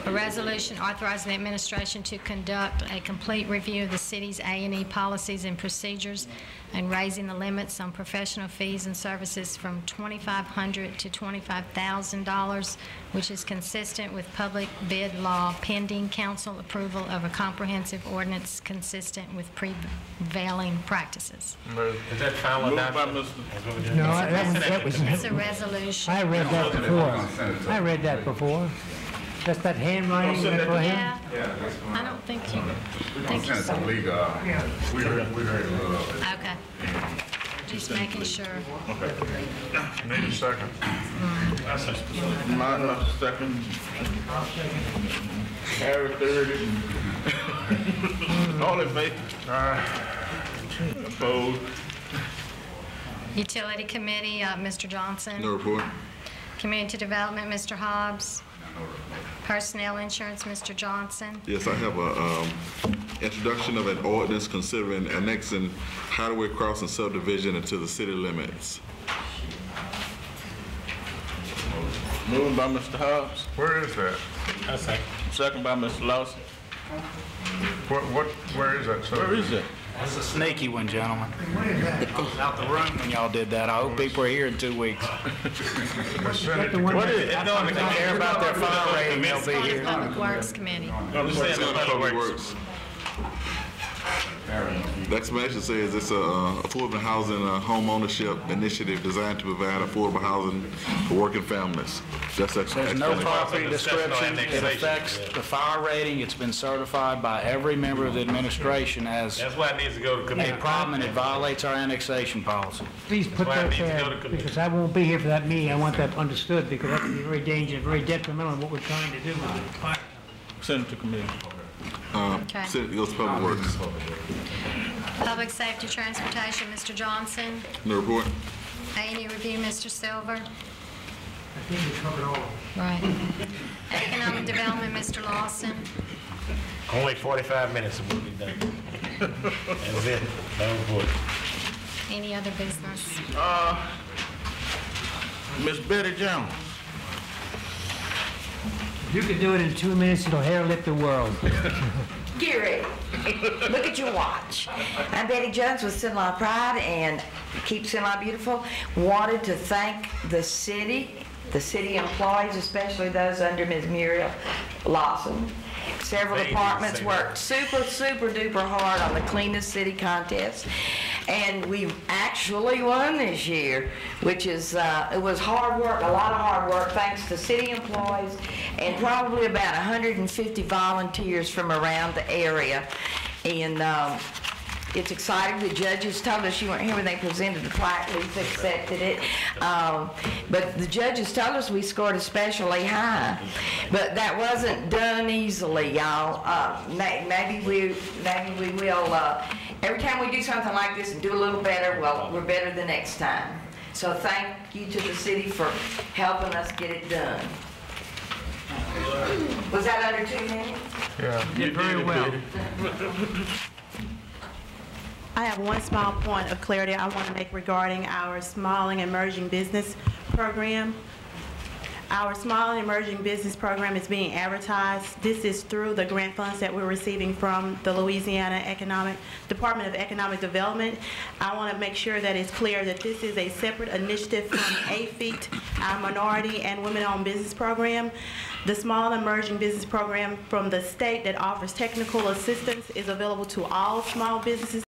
Speaker 13: a resolution authorizing the administration to conduct a complete review of the city's A&E policies and procedures and raising the limits on professional fees and services from $2,500 to $25,000, which is consistent with public bid law pending council approval of a comprehensive ordinance consistent with prevailing practices.
Speaker 6: Is that final adoption?
Speaker 3: No, that was.
Speaker 13: It's a resolution.
Speaker 3: I read that before. I read that before. That's that handwriting that for him?
Speaker 13: Yeah. I don't think you. Think you
Speaker 2: Send it to legal. We heard a little of it.
Speaker 13: Okay. Just making sure.
Speaker 7: Need a second.
Speaker 9: My second. Harry third. All in favor? Opposed?
Speaker 13: Utility Committee, Mr. Johnson.
Speaker 1: No report.
Speaker 13: Community Development, Mr. Hobbs. Personnel Insurance, Mr. Johnson.
Speaker 1: Yes, I have a introduction of an ordinance considering annexing highway crossing subdivision into the city limits.
Speaker 9: Moved by Mr. Hobbs.
Speaker 7: Where is that?
Speaker 6: I second.
Speaker 9: Second by Mr. Lawson.
Speaker 7: Where is that?
Speaker 9: Where is it?
Speaker 5: That's a sneaky one, gentlemen. I was out the room when y'all did that. I hope people are here in 2 weeks.
Speaker 7: What is it?
Speaker 5: I don't care about their fire rating, they'll be here.
Speaker 13: Public Works Committee.
Speaker 1: It's in Public Works. The explanation says it's a affordable housing home ownership initiative designed to provide affordable housing for working families. That's
Speaker 5: There's no property description. It affects the fire rating. It's been certified by every member of the administration as
Speaker 6: That's why it needs to go to committee.
Speaker 5: a problem, and it violates our annexation policy.
Speaker 3: Please put that there, because I won't be here for that meeting. I want that understood, because that can be very dangerous, very detrimental in what we're trying to do with the fire.
Speaker 9: Send it to committee.
Speaker 13: Okay.
Speaker 1: It goes to Public Works.
Speaker 13: Public Safety Transportation, Mr. Johnson.
Speaker 1: No report.
Speaker 13: A&E Review, Mr. Silver.
Speaker 3: I think we covered all.
Speaker 13: Right. Economic Development, Mr. Lawson.
Speaker 6: Only 45 minutes and we'll be done. That's it. No report.
Speaker 13: Any other business?
Speaker 9: Miss Betty Jones.
Speaker 3: You can do it in 2 minutes, it'll hair lift the world.
Speaker 18: Gary, look at your watch. I'm Betty Jones with Sinlaw Pride and Keep Sinlaw Beautiful. Wanted to thank the city employees, especially those under Ms. Muriel Lawson. Several departments worked super duper hard on the Cleanest City contest. And we actually won this year, which is, it was hard work, a lot of hard work, thanks to city employees and probably about 150 volunteers from around the area. And it's exciting. The judges told us, you weren't here when they presented the plaque, we've accepted it. But the judges told us we scored especially high. But that wasn't done easily, y'all. Maybe we will, every time we do something like this and do a little better, well, we're better the next time. So thank you to the city for helping us get it done. Was that under 2 minutes?
Speaker 7: Yeah.
Speaker 3: You did very well.
Speaker 19: I have one small point of clarity I want to make regarding our small and emerging business program. Our small and emerging business program is being advertised. This is through the grant funds that we're receiving from the Louisiana Department of Economic Development. I want to make sure that it's clear that this is a separate initiative from AFEET, our minority and women-owned business program. The small and emerging business program from the state that offers technical assistance is available to all small businesses